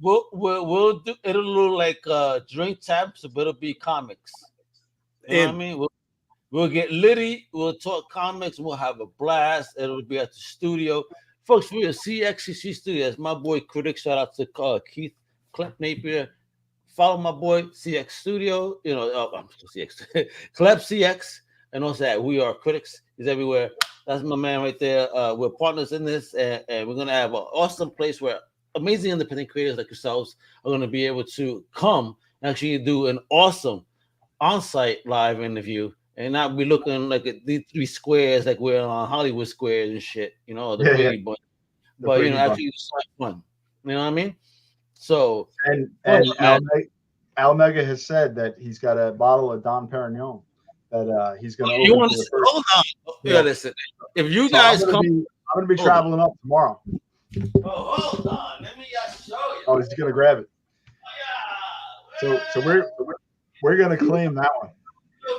We'll do. It'll look like drink taps, but it'll be comics. You know what I mean? We'll get litty. We'll talk comics. We'll have a blast. It'll be at the studio, folks. We're at CXCC Studios. My boy Critic. Shout out to Keith Clint Napier. Follow my boy CX Studio. CX Clep CX. and also at We Are Critics. He's everywhere. That's my man right there. We're partners in this, and we're gonna have an awesome place where amazing independent creators like yourselves are gonna be able to come and actually do an awesome on-site live interview and not be looking like these three squares like we're on Hollywood Squares and shit, you know, the Brady Bunch. But you know, actually it's fun. You know what I mean? So and Al Mega has said that he's got a bottle of Dom Perignon that he's going to open. You want to hold on? Yeah, listen. If you guys come, I'm going to be traveling up tomorrow. Oh, hold on. Let me show you. Oh, he's going to grab it. So we're going to claim that one.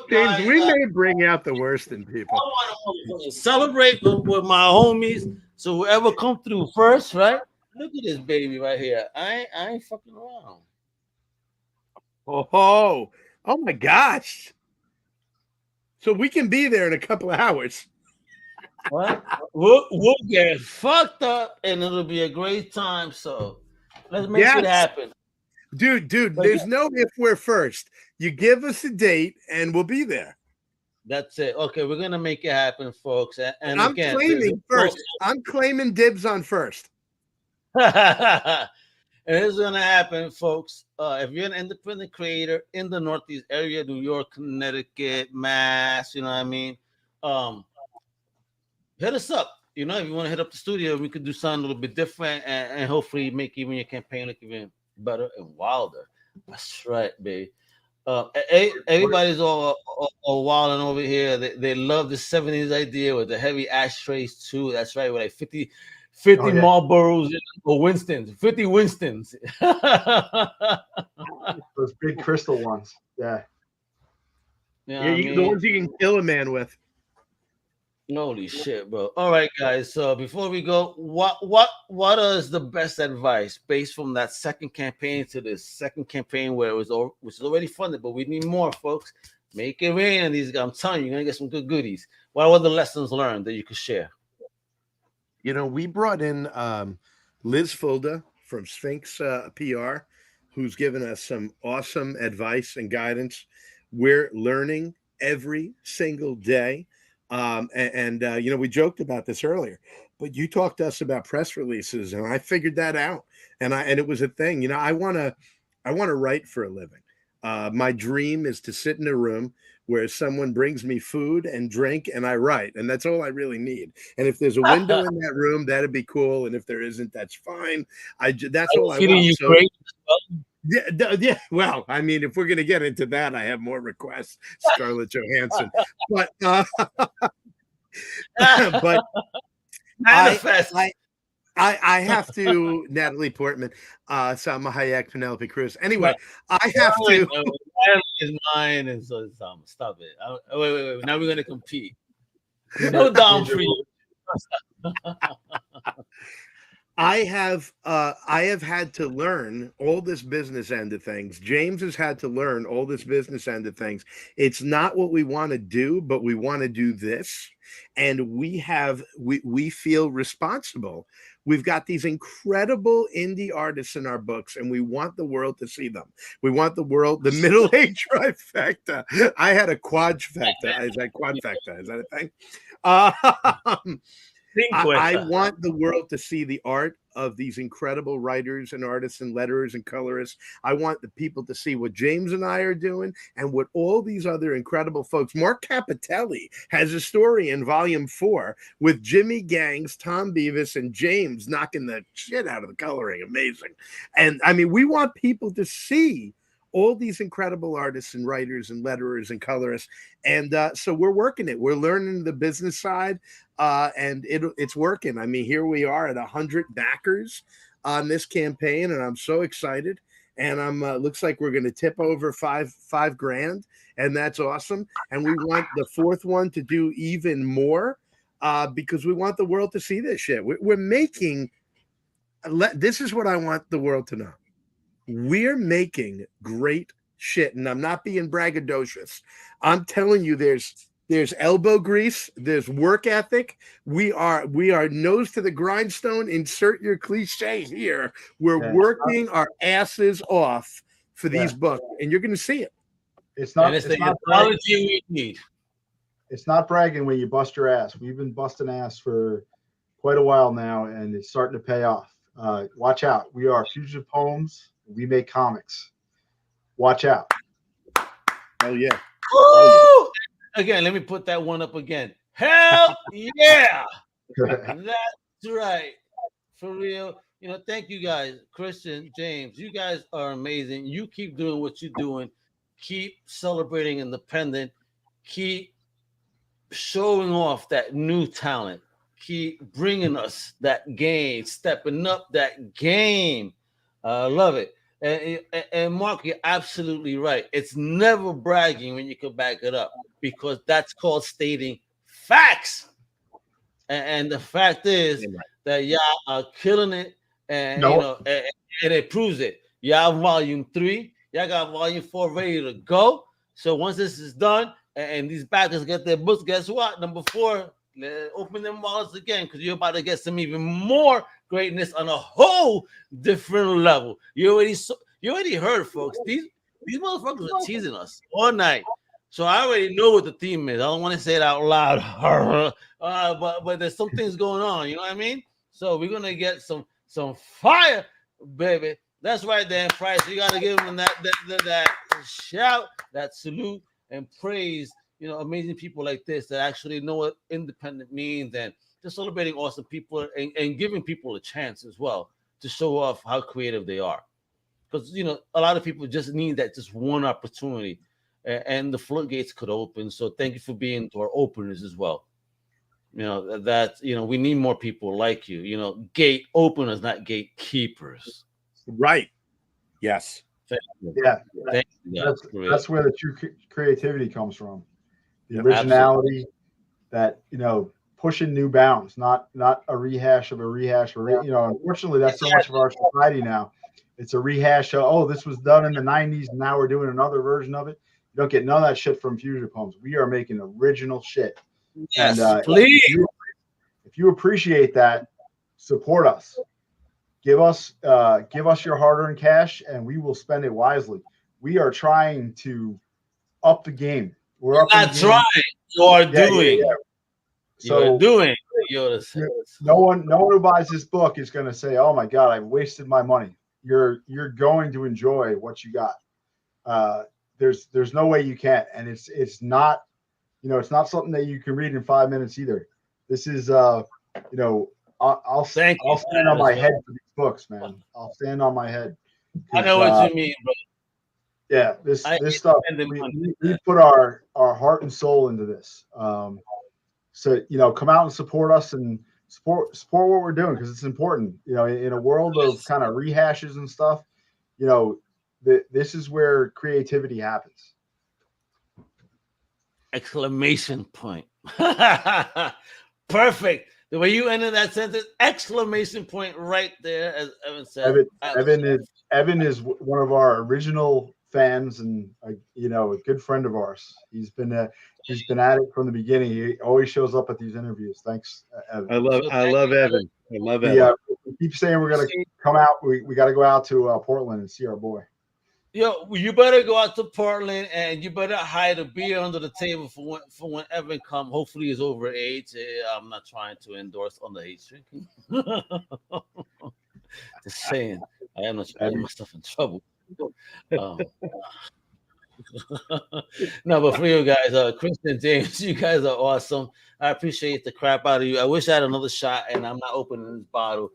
James, we may bring out the worst in people. I want to celebrate with my homies. So whoever come through first, right? Look at this baby right here. I ain't fucking around. Oh my gosh. So we can be there in a couple of hours. What? We'll get fucked up and it'll be a great time. So let's make it happen. Dude, there's no if we're first. You give us a date and we'll be there. That's it. Okay, we're gonna make it happen, folks. And I'm again, claiming first. I'm claiming dibs on first. And it's gonna happen, folks. If you're an independent creator in the Northeast area, New York, Connecticut, Mass, you know what I mean? Hit us up. You know, if you want to hit up the studio, we could do something a little bit different and hopefully make even your campaign look even better and wilder. That's right, babe. Everybody's all wilding over here. They love the 70s idea with the heavy ashtrays too. That's right, with like 50 Marlboros or Winstons, 50 Winstons. Those big crystal ones. Yeah. The ones you can kill a man with. Holy shit, bro. All right, guys. So before we go, what is the best advice based from that second campaign to this second campaign where which is already funded, but we need more, folks. Make it rain on these guys. I'm telling you, you're gonna get some good goodies. What were the lessons learned that you could share? You know, we brought in Liz Fulda from Sphinx PR, who's given us some awesome advice and guidance. We're learning every single day. You know, we joked about this earlier, but you talked to us about press releases, and I figured that out, and it was a thing. You know, I want to write for a living. My dream is to sit in a room where someone brings me food and drink, and I write, and that's all I really need. And if there's a window in that room, that'd be cool, and if there isn't, that's fine. That's all I want. So, yeah. Well, I mean, if we're gonna get into that, I have more requests, Scarlett Johansson. But I have to Natalie Portman, Salma Hayek, Penelope Cruz. Anyway, I have to. Is mine, and so stop it. Wait. Now we're gonna compete. No down for you. I have had to learn all this business end of things. James has had to learn all this business end of things. It's not what we want to do, but we want to do this. And we feel responsible. We've got these incredible indie artists in our books, and we want the world to see them. We want the middle-aged trifecta. I had a quadfecta. Is that quadfecta? Is that a thing? I want the world to see the art of these incredible writers and artists and letterers and colorists. I want the people to see what James and I are doing and what all these other incredible folks. Mark Capitelli has a story in volume 4 with Jimmy Gangs, Tom Beavis, and James knocking the shit out of the coloring. Amazing. And I mean, we want people to see all these incredible artists and writers and letterers and colorists. And so we're working it. We're learning the business side, and it's working. I mean, here we are at 100 backers on this campaign, and I'm so excited. And looks like we're going to tip over five grand, and that's awesome. And we want the fourth one to do even more because we want the world to see this shit. We're making. This is what I want the world to know. We're making great shit, and I'm not being braggadocious. I'm telling you, there's elbow grease, there's work ethic. We are nose to the grindstone. Insert your cliche here. We're working our asses off for these books, and you're going to see it. It's not. And it's the apology we need. it's not bragging when you bust your ass. We've been busting ass for quite a while now, and it's starting to pay off. Watch out. We are Fugitive Poems. We make comics. Watch out. Oh yeah. Woo! Again, let me put that one up again. Hell yeah. That's right. For real. Thank you guys. Christian, James, you guys are amazing. You keep doing what you're doing. Keep celebrating independent. Keep showing off that new talent. Keep bringing us that game, stepping up that game. I love it. And Mark, you're absolutely right. It's never bragging when you can back it up, because that's called stating facts. And the fact is that y'all are killing it, and and it proves it. Y'all volume 3, y'all got volume 4 ready to go. So once this is done and these backers get their books, guess what? Number 4, open them wallets again, because you're about to get some even more greatness on a whole different level. You already heard, folks. These motherfuckers are teasing us all night. So I already know what the theme is. I don't want to say it out loud, but there's some things going on. You know what I mean? So we're gonna get some fire, baby. That's right, Dan Price. You gotta give them that shout, that salute, and praise. Amazing people like this that actually know what independent means, and just celebrating awesome people and giving people a chance as well to show off how creative they are. Because, a lot of people just need that just one opportunity, and the floodgates could open. So thank you for being our openers as well. We need more people like you, gate openers, not gatekeepers. Right. Yes. Yeah. That's where the true creativity comes from. The originality, that pushing new bounds, not a rehash of a rehash. Unfortunately, that's so much of our society now. It's a rehash of, this was done in the 90s, and now we're doing another version of it. You don't get none of that shit from Fugitive Poems. We are making original shit. Yes, and, please. If you appreciate that, support us. Give us your hard-earned cash, and we will spend it wisely. We are trying to up the game. We're up. Not trying. You are doing. Yeah. So you're doing. No one who buys this book is going to say, "Oh my God, I've wasted my money." You're going to enjoy what you got. There's no way you can't, and it's not it's not something that you can read in 5 minutes either. This is I'll stand on my head for these books, man. I'll stand on my head. I know what you mean, bro. Yeah, this stuff. We put our heart and soul into this. So come out and support us and support what we're doing, because it's important. In a world of kind of rehashes and stuff, this is where creativity happens. Exclamation point. Perfect. The way you ended that sentence, exclamation point right there, as Evan said. Evan is one of our original fans, and a good friend of ours. He's been at it from the beginning. He always shows up at these interviews. Thanks, Evan. I love Evan. I love Evan. We keep saying we're gonna come out. We got to go out to Portland and see our boy. Yo, you better go out to Portland, and you better hide a beer under the table for when Evan comes. Hopefully, he's over age. I'm not trying to endorse underage drinking. Just saying, I am not getting myself in trouble. No, but for you guys, Christian, James, you guys are awesome. I appreciate the crap out of you. I wish I had another shot, and I'm not opening this bottle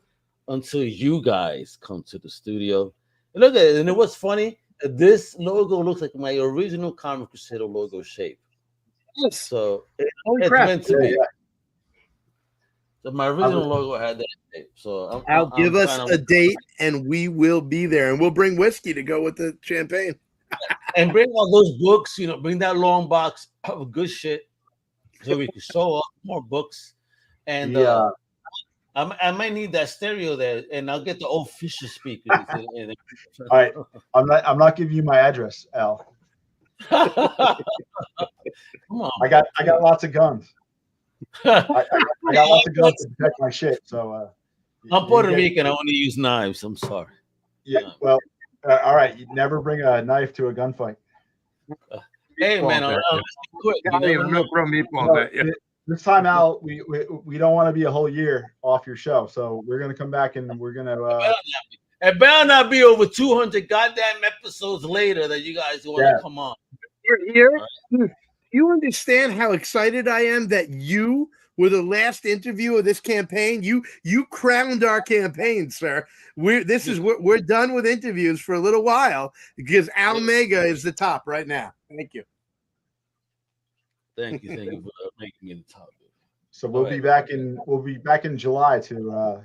until you guys come to the studio. And look at it, and it was funny. This logo looks like my original Comic Crusader logo shape. So it's meant to be. So my original logo had that shape. So I'll give us a date, and we will be there, and we'll bring whiskey to go with the champagne. And bring all those books. Bring that long box of good shit, so we can show off more books. And I might need that stereo there, and I'll get the old Fisher speakers. All right, I'm not giving you my address, Al. Come on, I got lots of guns. I got lots of guns to protect my shit. So I'm Puerto Rican. I only use knives. I'm sorry. Yeah. Well, all right. You never bring a knife to a gunfight. Hey, man, this time out, we don't want to be a whole year off your show, so we're gonna come back and we're gonna. It better not be over 200 goddamn episodes later that you guys want to come on. You're here. Right. You understand how excited I am that you were the last interview of this campaign. You crowned our campaign, sir. We're done with interviews for a little while because Al Mega is the top right now. Thank you. Thank you for making me the top. So we'll be back in July to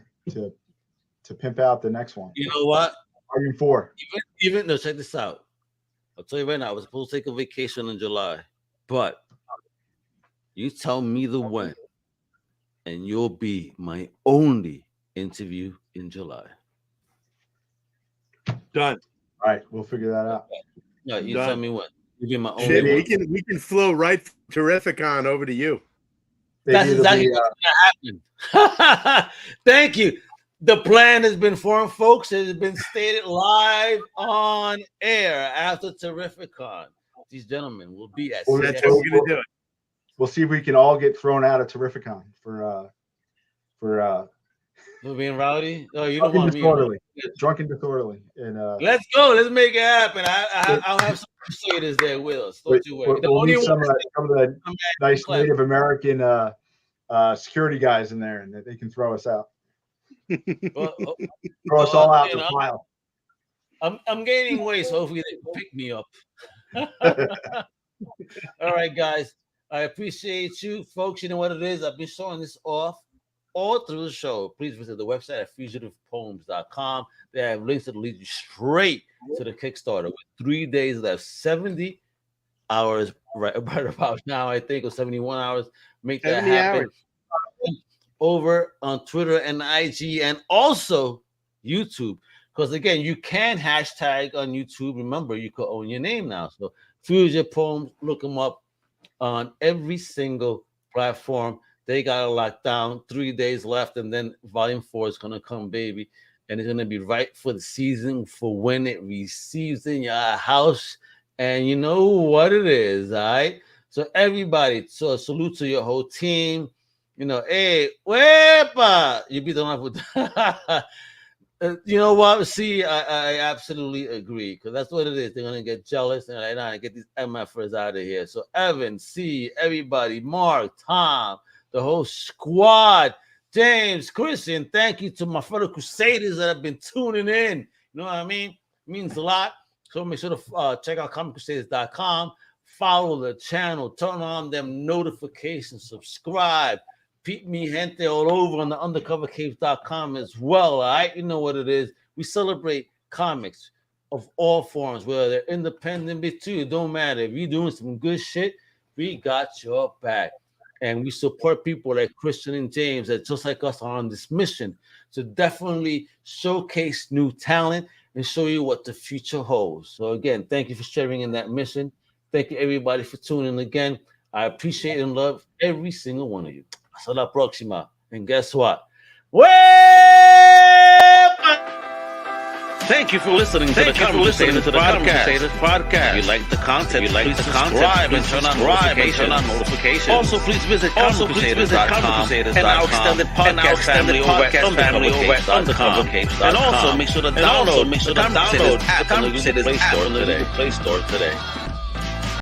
pimp out the next one. You know what? Volume 4. Even no, check this out. I'll tell you right now, I was supposed to take a vacation in July, but you tell me the when, and you'll be my only interview in July. Done. All right, we'll figure that out. No, you tell me when. You'll be my only one. We can flow right Terrificon over to you. That's exactly what's going to happen. Thank you. The plan has been formed, folks. It has been stated live on air after Terrificon. These gentlemen will be at. That's how we're going to do it. We'll see if we can all get thrown out of Terrificon for being rowdy. Oh, you don't want me. Drunk and disorderly. And let's go. Let's make it happen. I'll have some Crusaders there with us. Don't you worry. We'll need some of the nice Native American security guys in there, and they can throw us out. Throw us all out the pile. I'm gaining weight, so hopefully they can pick me up. All right, guys. I appreciate you, folks. You know what it is. I've been showing this off all through the show. Please visit the website at fugitivepoems.com. They have links that lead you straight to the Kickstarter with 3 days left, 70 hours right about now, I think, or 71 hours. Make that happen. Over on Twitter and IG and also YouTube. Because again, you can hashtag on YouTube. Remember, you could own your name now. So Fugitive Poems, look them up on every single platform. They got it locked down. 3 days left, and then volume 4 is gonna come, baby. And it's gonna be right for the season for when it receives in your house. And you know what it is, all right? So everybody, so salute to your whole team. You know, hey, wepa! You beat them up with you know what? See, I absolutely agree, because that's what it is. They're gonna get jealous and like, nah, get these MFers out of here. So Evan, C, everybody, Mark, Tom, the whole squad, James, Christian, thank you to my fellow Crusaders that have been tuning in. You know what I mean? It means a lot. So make sure to check out comiccrusaders.com, follow the channel, turn on them notifications, subscribe. Peep me gente all over on the undercovercapes.com as well. All right, you know what it is. We celebrate comics of all forms, whether they're independent, but too, it don't matter. If you're doing some good shit, we got your back. And we support people like Christian and James that just like us are on this mission to definitely showcase new talent and show you what the future holds. So again, thank you for sharing in that mission. Thank you everybody for tuning in again. I appreciate and love every single one of you. Hasta la próxima. And guess what? Thank you for listening to the Crusaders Podcast. If you like the content, please subscribe and turn on notifications. Also, please visit comiccrusaders.com and our extended podcast family over at undercovercapes.com. And also make sure to download the Crusaders app on the Play Store today.